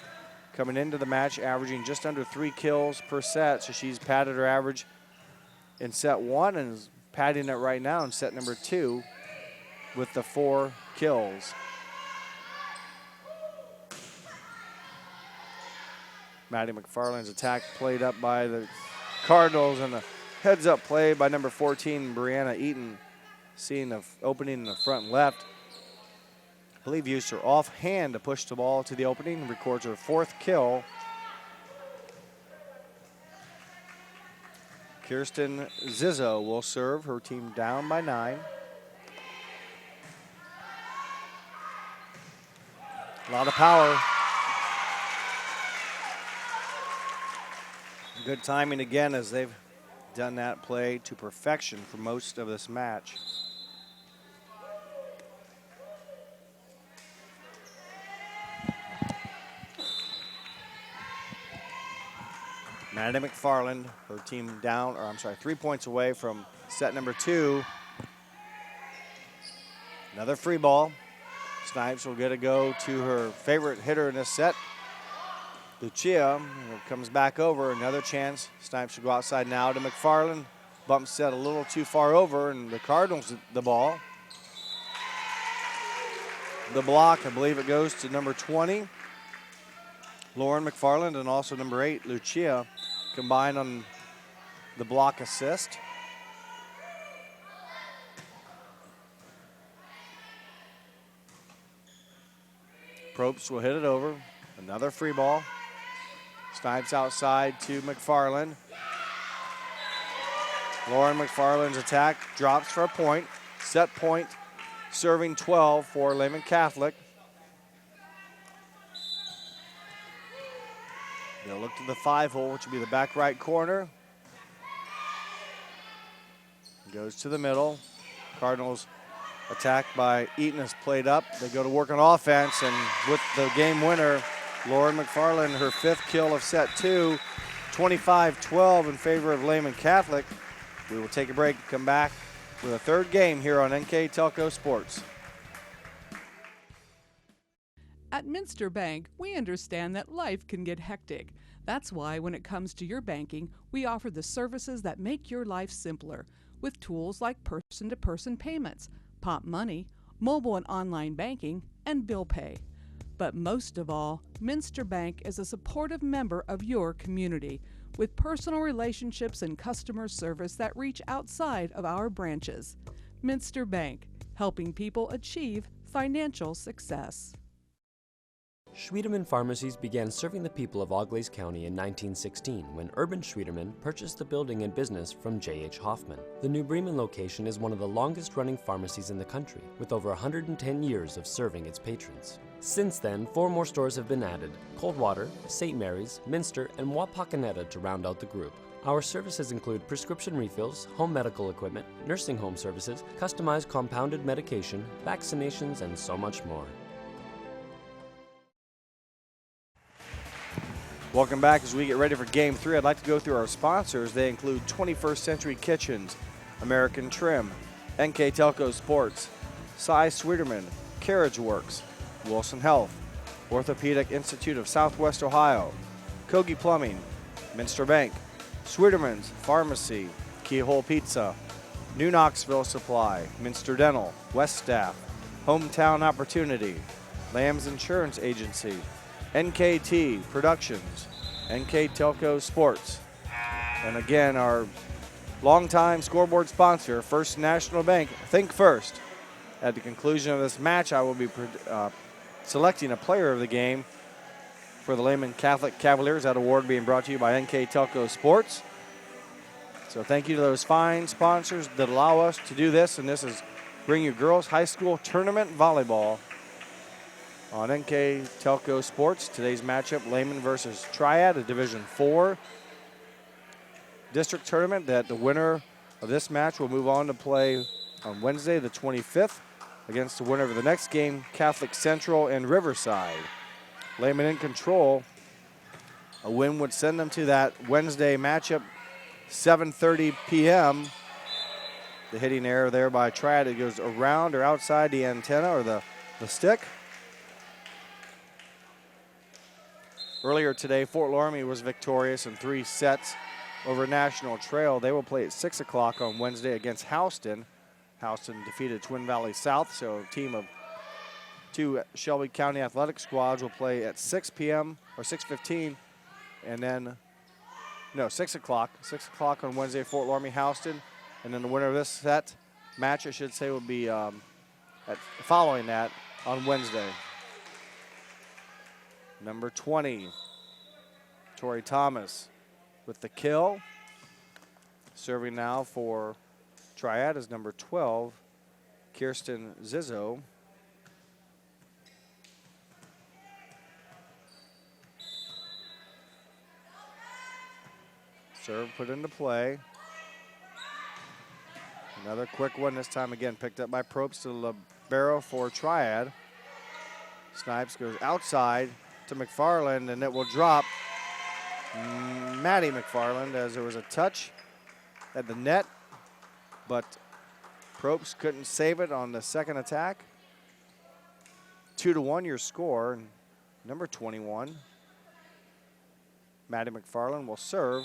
[SPEAKER 1] Coming into the match, averaging just under 3 kills per set. So she's padded her average in set 1 and is padding it right now in set number 2 with the 4 kills. Maddie McFarland's attack played up by the Cardinals, and a heads-up play by number 14, Brianna Eaton, seeing the opening in the front left. I believe used her offhand to push the ball to the opening and records her 4th kill. Kirsten Zizzo will serve, her team down by 9. A lot of power. Good timing again as they've done that play to perfection for most of this match. Maddie McFarland, her team down, or I'm sorry, 3 points away from set number 2. Another free ball. Snipes will get a go to her favorite hitter in this set, Lucia. Comes back over, another chance. Snipes will go outside now to McFarland. Bump set a little too far over, and the Cardinals the ball. The block, I believe it goes to number 20, Lauren McFarland, and also number 8, Lucia, combined on the block assist. Probst will hit it over. Another free ball. Snipes outside to McFarland. Lauren McFarland's attack drops for a point. Set point, serving 12 for Lehman Catholic. They'll look to the 5-hole, which will be the back right corner. Goes to the middle. Cardinals attack by Eaton is played up. They go to work on offense, and with the game winner, Lauren McFarland, her 5th kill of set 2, 25-12 in favor of Lehman Catholic. We will take a break and come back with a 3rd game here on NKTelco Sports.
[SPEAKER 14] At Minster Bank, we understand that life can get hectic. That's why when it comes to your banking, we offer the services that make your life simpler with tools like person-to-person payments, Pop Money, mobile and online banking, and bill pay. But most of all, Minster Bank is a supportive member of your community with personal relationships and customer service that reach outside of our branches. Minster Bank, helping people achieve financial success.
[SPEAKER 4] Schwiedemann Pharmacies began serving the people of Auglaize County in 1916 when Urban Schwiedemann purchased the building and business from J.H. Hoffman. The New Bremen location is one of the longest-running pharmacies in the country, with over 110 years of serving its patrons. Since then, 4 more stores have been added: Coldwater, St. Mary's, Minster, and Wapakoneta to round out the group. Our services include prescription refills, home medical equipment, nursing home services, customized compounded medication, vaccinations, and so much more.
[SPEAKER 1] Welcome back as we get ready for Game 3. I'd like to go through our sponsors. They include 21st Century Kitchens, American Trim, NKTelco Sports, Cy Sweeterman, Carriage Works, Wilson Health, Orthopedic Institute of Southwest Ohio, Kogi Plumbing, Minster Bank, Sweeterman's Pharmacy, Keyhole Pizza, New Knoxville Supply, Minster Dental, West Staff, Hometown Opportunity, Lamb's Insurance Agency, NKT Productions, NKTelco Sports, and again our longtime scoreboard sponsor, First National Bank. Think First. At the conclusion of this match, I will be selecting a player of the game for the Lehman Catholic Cavaliers. That award being brought to you by NKTelco Sports. So thank you to those fine sponsors that allow us to do this, and this is bring you girls high school tournament volleyball on NKTelco Sports. Today's matchup, Lehman versus Triad, a Division IV district tournament that the winner of this match will move on to play on Wednesday the 25th against the winner of the next game, Catholic Central and Riverside. Lehman in control. A win would send them to that Wednesday matchup, 7:30 p.m. The hitting error there by Triad. It goes around or outside the antenna or the stick. Earlier today, Fort Loramie was victorious in 3 sets over National Trail. They will play at 6 o'clock on Wednesday against Houston. Houston defeated Twin Valley South, so a team of 2 Shelby County athletic squads will play at 6 p.m. or 6:15, and then, no, 6 o'clock. 6 o'clock on Wednesday, Fort Loramie, Houston, and then the winner of this set match, I should say, will be following that on Wednesday. Number 20, Tori Thomas with the kill. Serving now for Triad is number 12, Kirsten Zizzo. Serve put into play. Another quick one, this time again picked up by Probst to libero for Triad. Snipes goes outside to McFarland, and it will drop. Maddie McFarland, as there was a touch at the net, but Probst couldn't save it on the second attack. 2-1 your score. And number 21, Maddie McFarland will serve.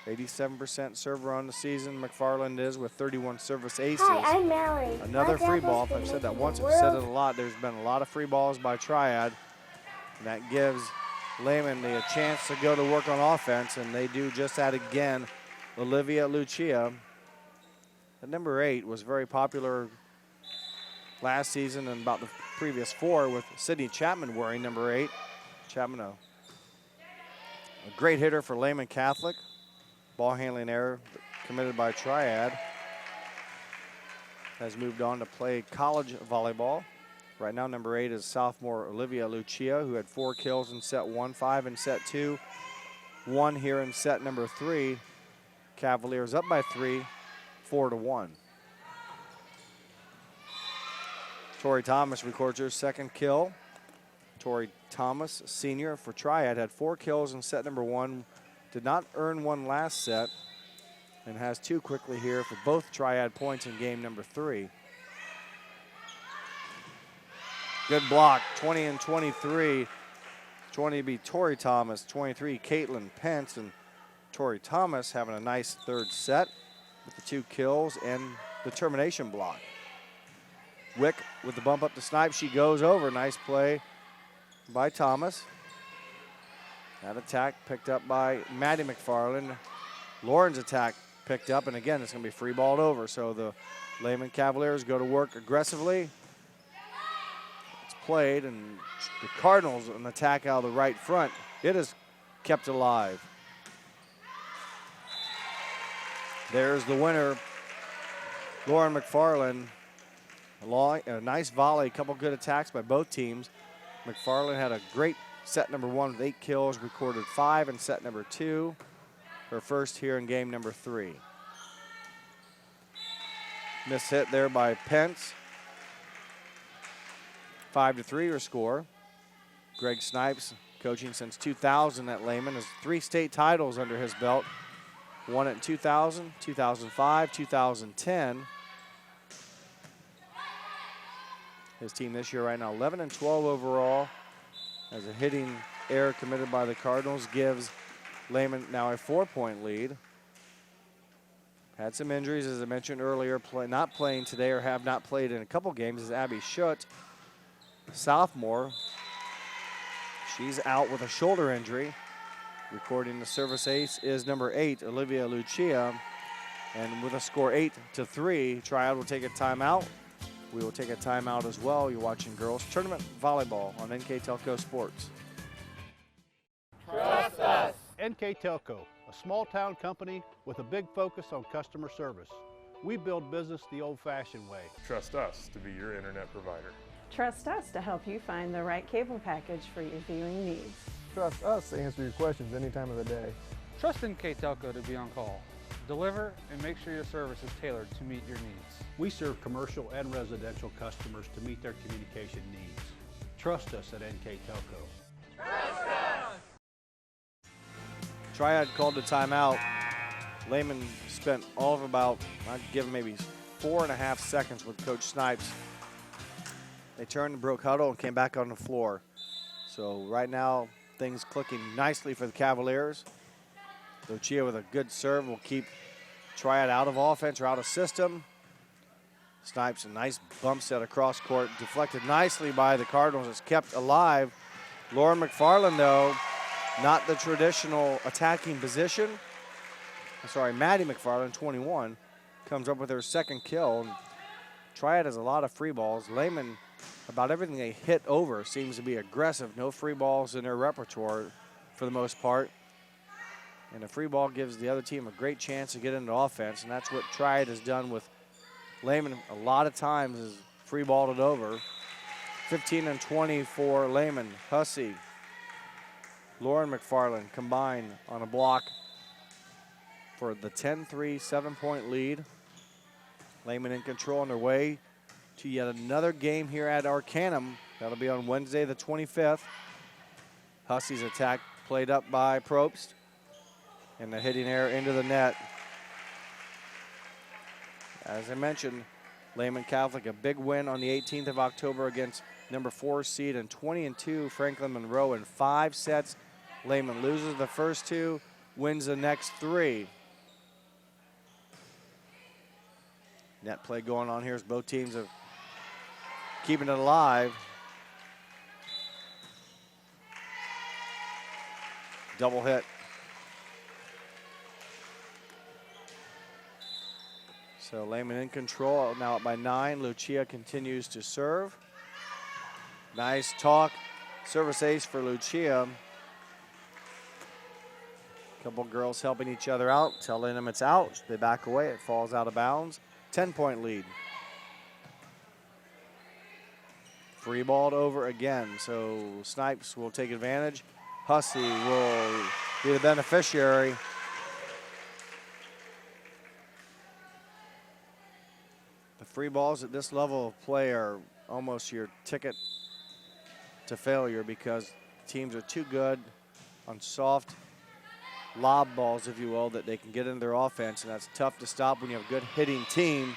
[SPEAKER 1] 87% server on the season. McFarland is with 31 service aces.
[SPEAKER 12] Hi, I'm Mallory.
[SPEAKER 1] Another
[SPEAKER 12] My
[SPEAKER 1] free
[SPEAKER 12] dad
[SPEAKER 1] ball.
[SPEAKER 12] was
[SPEAKER 1] If I've said that
[SPEAKER 12] making
[SPEAKER 1] once,
[SPEAKER 12] the
[SPEAKER 1] I've said it
[SPEAKER 12] world.
[SPEAKER 1] a lot. There's been a lot of free balls by Triad. And that gives Lehman a chance to go to work on offense, and they do just that again. Olivia Lucia, at number 8, was very popular last season and about the previous 4 with Sydney Chapman wearing number 8. Chapman, a great hitter for Lehman Catholic. Ball handling error committed by Triad. Has moved on to play college volleyball. Right now, number 8 is sophomore Olivia Lucia, who had 4 kills in set 1, 5 in set 2, 1 here in set number 3. Cavaliers up by 3, 4-1. Tori Thomas records her second kill. Tori Thomas, senior for Triad, had 4 kills in set number 1. Did not earn one last set, and has 2 quickly here for both Triad points in game number 3. Good block, 20 and 23. 20 be Tori Thomas, 23 Caitlin Pence, and Tori Thomas having a nice third set with the 2 kills and the termination block. Wick with the bump up to Snipe. She goes over. Nice play by Thomas. That attack picked up by Maddie McFarland. Lauren's attack picked up, and again, it's going to be free balled over. So the Lehman Cavaliers go to work aggressively. It's played, and the Cardinals an attack out of the right front. It is kept alive. There's the winner, Lauren McFarland. A nice volley, a couple good attacks by both teams. McFarland had a great set number 1 with 8 kills, recorded 5 in set number 2. Her first here in game number 3. Miss hit there by Pence. 5-3 your score. Greg Snipes, coaching since 2000 at Lehman, has 3 state titles under his belt. Won it in 2000, 2005, 2010. His team this year right now 11 and 12 overall. As a hitting error committed by the Cardinals gives Lehman now a 4-point lead. Had some injuries, as I mentioned earlier, not playing today or have not played in a couple games is Abby Schutt, sophomore. She's out with a shoulder injury. Recording the service ace is number 8, Olivia Lucia. And with a score 8-3, Triad will take a timeout. We will take a timeout as well. You're watching Girls Tournament Volleyball on NKTelco Sports.
[SPEAKER 15] Trust us. NKTelco, a small-town company with a big focus on customer service. We build business the old-fashioned way.
[SPEAKER 16] Trust us to be your internet provider.
[SPEAKER 17] Trust us to help you find the right cable package for your viewing needs.
[SPEAKER 18] Trust us to answer your questions any time of the day.
[SPEAKER 19] Trust NKTelco to be on call. Deliver and make sure your service is tailored to meet your needs.
[SPEAKER 15] We serve commercial and residential customers to meet their communication needs. Trust us at NKTelco.
[SPEAKER 3] Trust us!
[SPEAKER 1] Triad called the timeout. Lehman spent all of about, I'd give him maybe 4.5 seconds with Coach Snipes. They turned and broke huddle and came back on the floor. So right now, things clicking nicely for the Cavaliers. Lucia with a good serve will keep Triad out of offense or out of system. Snipes a nice bump set across court, deflected nicely by the Cardinals. It's kept alive. Lauren McFarland, though, not the traditional attacking position. Sorry, Maddie McFarland, 21, comes up with her second kill. And Triad has a lot of free balls. Lehman, about everything they hit over seems to be aggressive. No free balls in their repertoire for the most part. And a free ball gives the other team a great chance to get into offense, and that's what Triad has done with Lehman a lot of times, is free balled it over. 15 and 20 for Lehman. Hussey Lauren McFarland combined on a block for the 10-3 7-point lead. Lehman in control on their way to yet another game here at Arcanum. That'll be on Wednesday the 25th. Hussey's attack played up by Probst. And the hitting error into the net. As I mentioned, Lehman Catholic, a big win on the 18th of October against number 4 seed and 20-2 Franklin Monroe in 5 sets. Lehman loses the first 2, wins the next 3. Net play going on here as both teams are keeping it alive. Double hit. So Lehman in control, now up by 9. Lucia continues to serve. Nice talk. Service ace for Lucia. Couple girls helping each other out, telling them it's out. They back away, it falls out of bounds. 10-point lead. Free balled over again, so Snipes will take advantage. Hussey will be the beneficiary. The free balls at this level of play are almost your ticket to failure because teams are too good on soft lob balls, if you will, that they can get into their offense, and that's tough to stop when you have a good hitting team.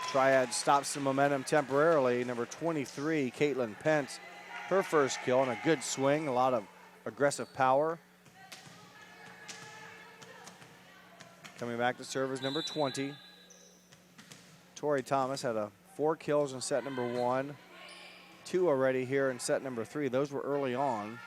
[SPEAKER 1] Triad stops the momentum temporarily. Number 23, Caitlin Pence, her first kill and a good swing, a lot of aggressive power. Coming back to serve is number 20. Tori Thomas had 4 kills in set number 1, 2 already here in set number 3. Those were early on.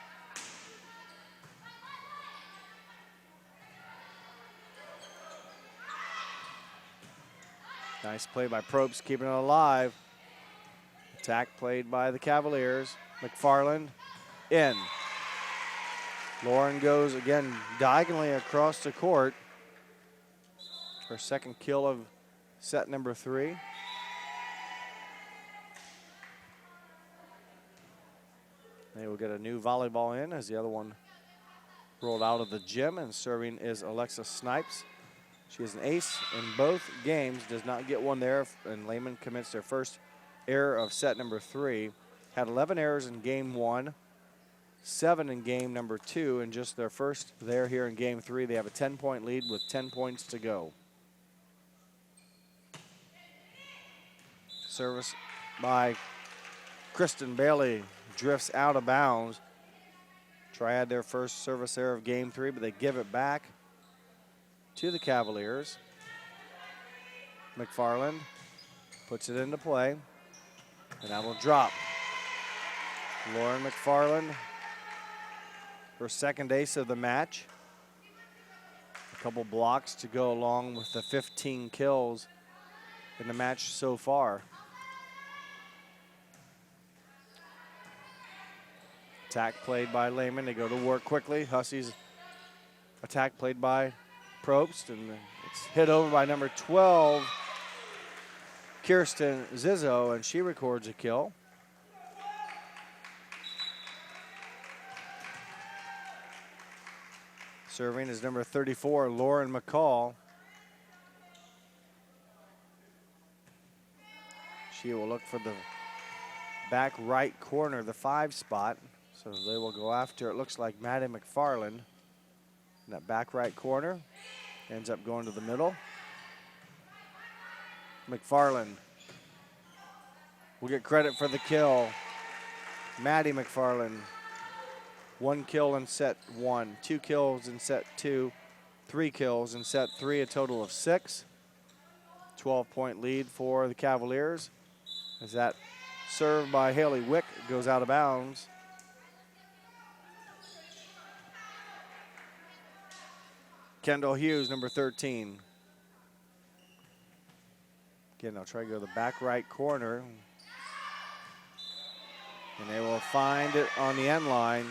[SPEAKER 1] Nice play by Probst, keeping it alive. Attack played by the Cavaliers. McFarland in. Lauren goes again diagonally across the court. Her second kill of set number 3. They will get a new volleyball in as the other one rolled out of the gym, and serving is Alexa Snipes. She is an ace in both games, does not get one there, and Lehman commits their first error of set number 3. Had 11 errors in game 1, 7 in game number 2, and just their first there here in game 3. They have a 10-point lead with 10 points to go. Service by Kristen Bailey drifts out of bounds. Triad their first service error of game 3, but they give it back to the Cavaliers. McFarland puts it into play, and that will drop. Lauren McFarland, her second ace of the match. A couple blocks to go along with the 15 kills in the match so far. Attack played by Lehman. They go to work quickly. Hussey's attack played by Probst, and it's hit over by number 12, Kirsten Zizzo, and she records a kill. Serving is number 34, Lauren McCall. She will look for the back right corner, the 5 spot. So they will go after, it looks like, Maddie McFarland. In that back right corner, ends up going to the middle. McFarland will get credit for the kill. Maddie McFarland, 1 kill in set 1, 2 kills in set 2, 3 kills in set 3, a total of 6. 12-point lead for the Cavaliers as that serve by Haley Wick goes out of bounds. Kendall Hughes, number 13. Again, they'll try to go to the back right corner. And they will find it on the end line.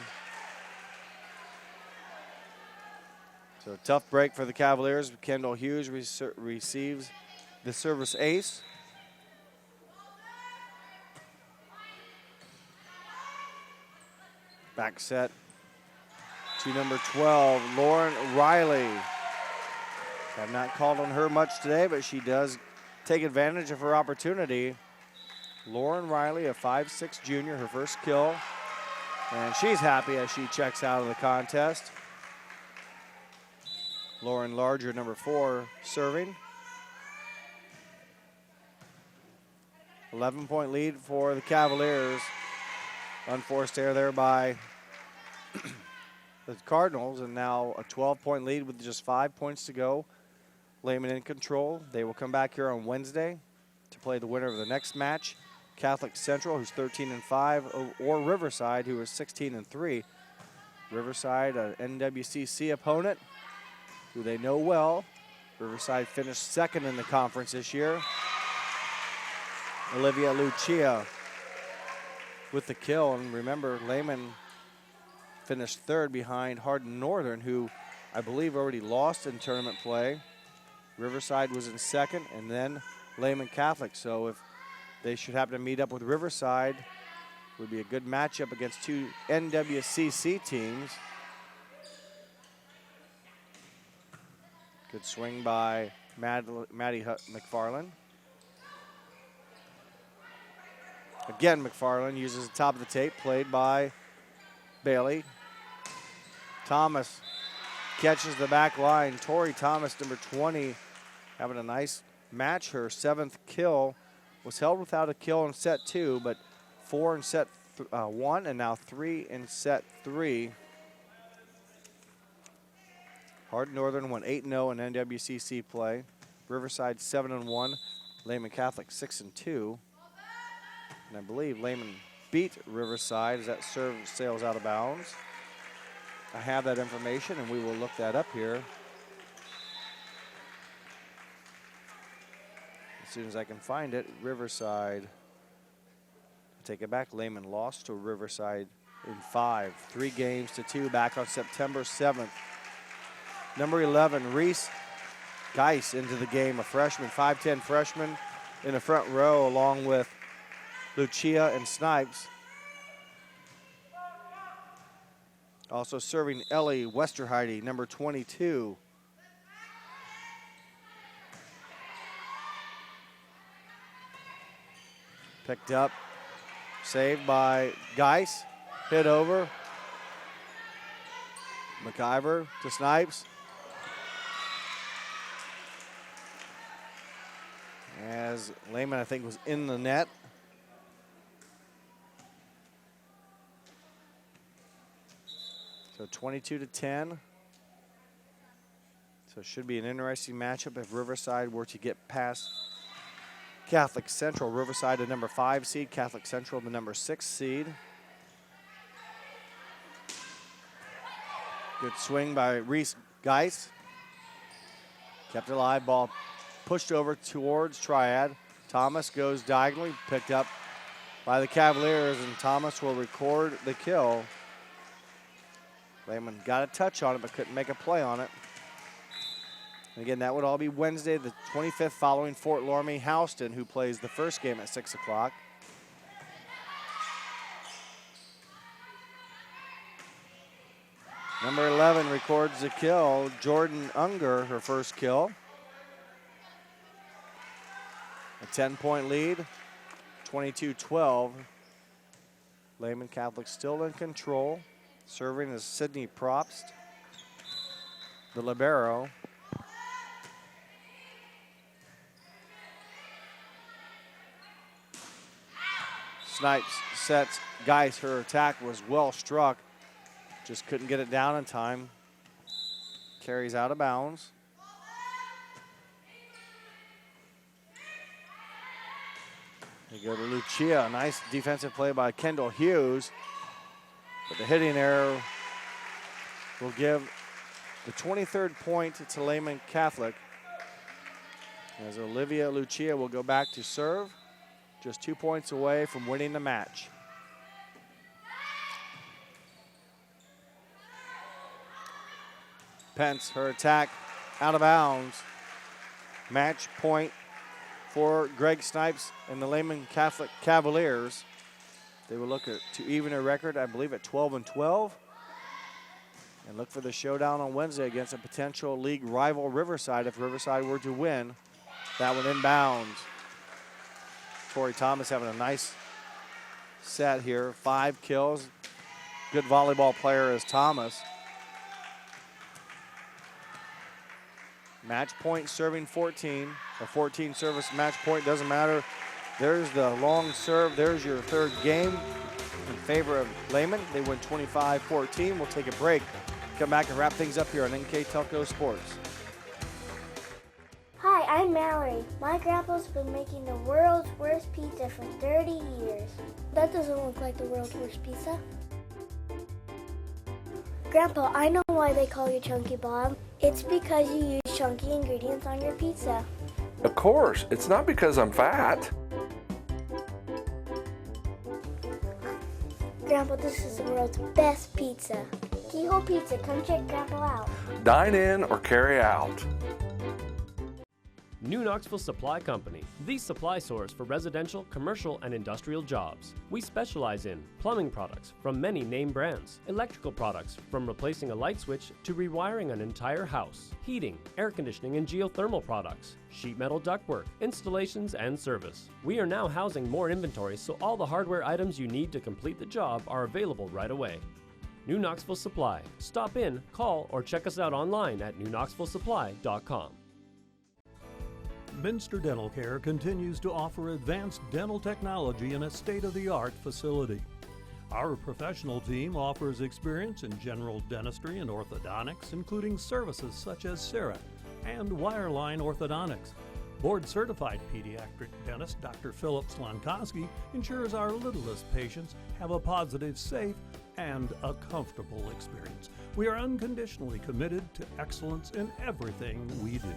[SPEAKER 1] So a tough break for the Cavaliers. Kendall Hughes receives the service ace. Back set to number 12, Lauren Riley. Have not called on her much today, but she does take advantage of her opportunity. Lauren Riley, a 5'6" junior, her first kill. And she's happy as she checks out of the contest. Lauren Larger, number 4, serving. 11-point lead for the Cavaliers. Unforced error there by the Cardinals, and now a 12-point lead with just 5 points to go. Lehman in control. They will come back here on Wednesday to play the winner of the next match, Catholic Central, who's 13-5, or Riverside, who is 16-3. Riverside, an NWCC opponent who they know well. Riverside finished second in the conference this year. Olivia Lucia with the kill, and remember, Lehman finished third behind Hardin Northern, who I believe already lost in tournament play. Riverside was in second, and then Lehman Catholic. So if they should happen to meet up with Riverside, it would be a good matchup against two NWCC teams. Good swing by Maddie McFarland. Again, McFarland uses the top of the tape, played by Bailey. Thomas catches the back line. Tori Thomas, number 20, having a nice match. Her 7th kill was held without a kill in set 2, but 4 in set 1 and now 3 in set 3. Hardin Northern went 8-0 in NWCC play. Riverside 7-1. Lehman Catholic 6-2. And I believe Lehman beat Riverside as that serve sails out of bounds. I have that information, and we will look that up here as soon as I can find it. Riverside, take it back, Lehman lost to Riverside in 5, 3-2 back on September 7th. Number 11, Reese Geis into the game, a freshman, 5'10" freshman in the front row, along with Lucia and Snipes. Also serving Ellie Westerheide, number 22. Picked up, saved by Geis, hit over. McIver to Snipes. As Lehman, I think, was in the net. So 22-10. So it should be an interesting matchup if Riverside were to get past Catholic Central. Riverside, the number 5 seed. Catholic Central, the number 6 seed. Good swing by Reese Geis. Kept it alive. Ball pushed over towards Triad. Thomas goes diagonally, picked up by the Cavaliers, and Thomas will record the kill. Lehman got a touch on it, but couldn't make a play on it. And again, that would all be Wednesday, the 25th, following Fort Loramie Houston, who plays the first game at 6 o'clock. Number 11 records the kill. Jordan Unger, her first kill. A 10-point lead, 22-12. Lehman Catholic still in control. Serving is Sydney Probst, the libero. Snipes sets Geis. Her attack was well struck. Just couldn't get it down in time. Carries out of bounds. They go to Lucia. Nice defensive play by Kendall Hughes. But the hitting error will give the 23rd point to Lehman Catholic, as Olivia Lucia will go back to serve, just 2 points away from winning the match. Pence, her attack out of bounds. Match point for Greg Snipes and the Lehman Catholic Cavaliers. They will look to even a record, I believe, at 12-12. And look for the showdown on Wednesday against a potential league rival Riverside if Riverside were to win. That one inbounds. Tori Thomas having a nice set here. 5 kills. Good volleyball player is Thomas. Match point serving 14. A 14 service match point doesn't matter. There's the long serve. There's your third game in favor of Lehman. They win 25-14. We'll take a break. Come back and wrap things up here on NKTelco Sports.
[SPEAKER 20] Hi, I'm Mallory. My grandpa's been making the world's worst pizza for 30 years. That doesn't look like the world's worst pizza. Grandpa, I know why they call you Chunky Bob. It's because you use chunky ingredients on your pizza.
[SPEAKER 21] Of course, it's not because I'm fat.
[SPEAKER 20] Grandpa, this is the world's best pizza. Keyhole Pizza, come check Grandpa out.
[SPEAKER 21] Dine in or carry out.
[SPEAKER 4] New Knoxville Supply Company, the supply source for residential, commercial, and industrial jobs. We specialize in plumbing products from many name brands, electrical products from replacing a light switch to rewiring an entire house, heating, air conditioning, and geothermal products, sheet metal ductwork, installations, and service. We are now housing more inventory, so all the hardware items you need to complete the job are available right away. New Knoxville Supply. Stop in, call, or check us out online at newknoxvillesupply.com.
[SPEAKER 22] Minster Dental Care continues to offer advanced dental technology in a state-of-the-art facility. Our professional team offers experience in general dentistry and orthodontics, including services such as CERA and wireline orthodontics. Board-certified pediatric dentist Dr. Philip Slonkowski ensures our littlest patients have a positive, safe, and a comfortable experience. We are unconditionally committed to excellence in everything we do.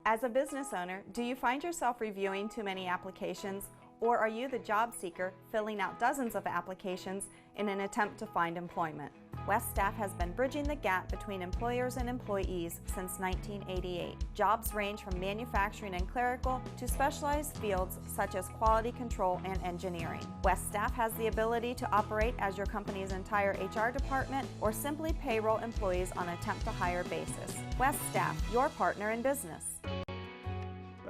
[SPEAKER 17] As a business owner, do you find yourself reviewing too many applications, or are you the job seeker filling out dozens of applications in an attempt to find employment? West Staff has been bridging the gap between employers and employees since 1988. Jobs range from manufacturing and clerical to specialized fields such as quality control and engineering. West Staff has the ability to operate as your company's entire HR department or simply payroll employees on a temp-to-hire basis. West Staff, your partner in business.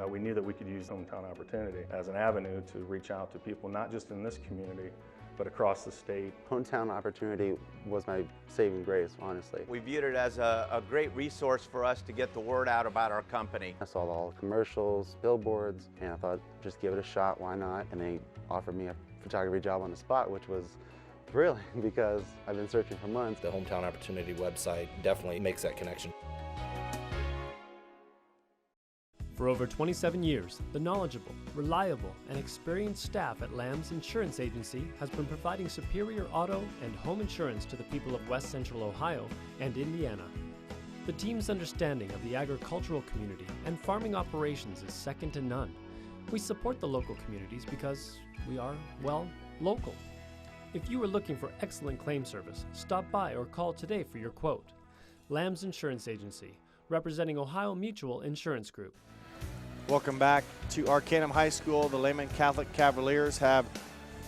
[SPEAKER 16] We knew that we could use Hometown Opportunity as an avenue to reach out to people, not just in this community, but across the state.
[SPEAKER 23] Hometown Opportunity was my saving grace, honestly.
[SPEAKER 24] We viewed it as a great resource for us to get the word out about our company.
[SPEAKER 23] I saw all the commercials, billboards, and I thought, just give it a shot, why not? And they offered me a photography job on the spot, which was thrilling because I've been searching for months.
[SPEAKER 25] The Hometown Opportunity website definitely makes that connection.
[SPEAKER 4] For over 27 years, the knowledgeable, reliable, and experienced staff at Lamb's Insurance Agency has been providing superior auto and home insurance to the people of West Central Ohio and Indiana. The team's understanding of the agricultural community and farming operations is second to none. We support the local communities because we are, well, local. If you are looking for excellent claim service, stop by or call today for your quote. Lamb's Insurance Agency, representing Ohio Mutual Insurance Group.
[SPEAKER 1] Welcome back to Arcanum High School. The Lehman Catholic Cavaliers have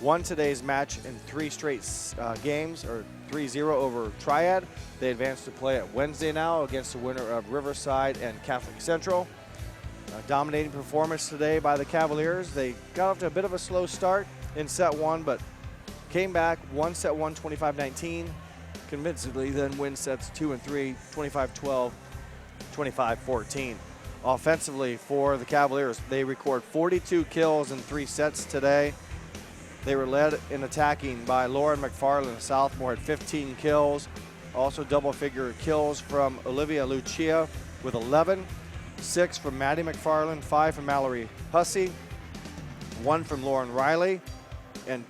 [SPEAKER 1] won today's match in 3 straight games, or 3-0 over Triad. They advance to play at Wednesday now against the winner of Riverside and Catholic Central. A dominating performance today by the Cavaliers. They got off to a bit of a slow start in set 1, but came back, won set 1 25-19, convincingly, then win sets 2 and 3 25-12, 25-14. Offensively for the Cavaliers, they record 42 kills in 3 sets today. They were led in attacking by Lauren McFarland, a sophomore, had 15 kills. Also double-figure kills from Olivia Lucia with 11, 6 from Maddie McFarland, 5 from Mallory Hussey, 1 from Lauren Riley, and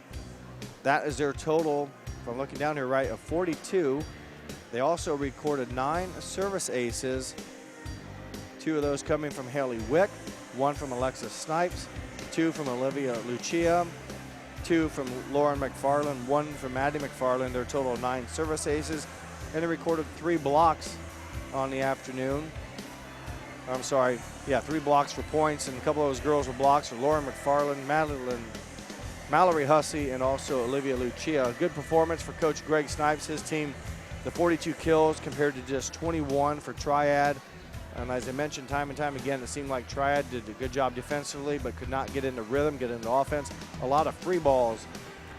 [SPEAKER 1] that is their total, if I'm looking down here right, of 42. They also recorded 9 service aces, 2 of those coming from Haley Wick, 1 from Alexis Snipes, 2 from Olivia Lucia, 2 from Lauren McFarland, 1 from Maddie McFarland, their total of 9 service aces, and they recorded 3 blocks on the afternoon. I'm sorry, 3 blocks for points, and a couple of those girls were blocks for Lauren McFarland, Mallory Hussey, and also Olivia Lucia. A good performance for Coach Greg Snipes. His team the 42 kills compared to just 21 for Triad. And as I mentioned time and time again, it seemed like Triad did a good job defensively, but could not get into rhythm, get into offense. A lot of free balls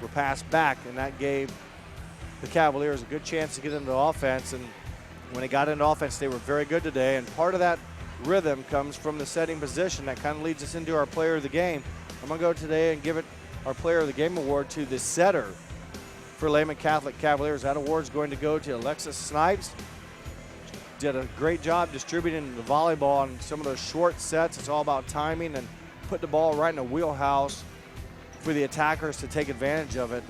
[SPEAKER 1] were passed back, and that gave the Cavaliers a good chance to get into offense. And when they got into offense, they were very good today. And part of that rhythm comes from the setting position. That kind of leads us into our player of the game. I'm going to go today and give it our player of the game award to the setter for Lehman Catholic Cavaliers. That award is going to go to Alexis Snipes. Did a great job distributing the volleyball on some of those short sets. It's all about timing and put the ball right in the wheelhouse for the attackers to take advantage of it.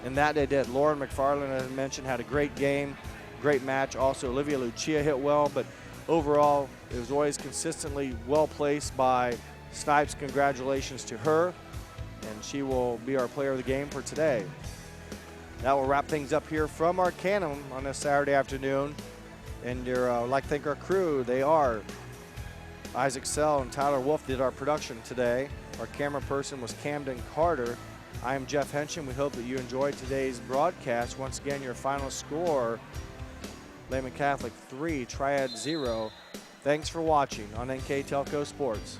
[SPEAKER 1] And that they did. Lauren McFarland, as I mentioned, had a great game, great match. Also, Olivia Lucia hit well, but overall, it was always consistently well placed by Snipes. Congratulations to her, and she will be our player of the game for today. That will wrap things up here from Arcanum on this Saturday afternoon. And I'd like to thank our crew. They are Isaac Sell and Tyler Wolf did our production today. Our camera person was Camden Carter. I am Jeff Henshin. We hope that you enjoyed today's broadcast. Once again, your final score, Lehman Catholic 3, Triad 0. Thanks for watching on NKTelco Sports.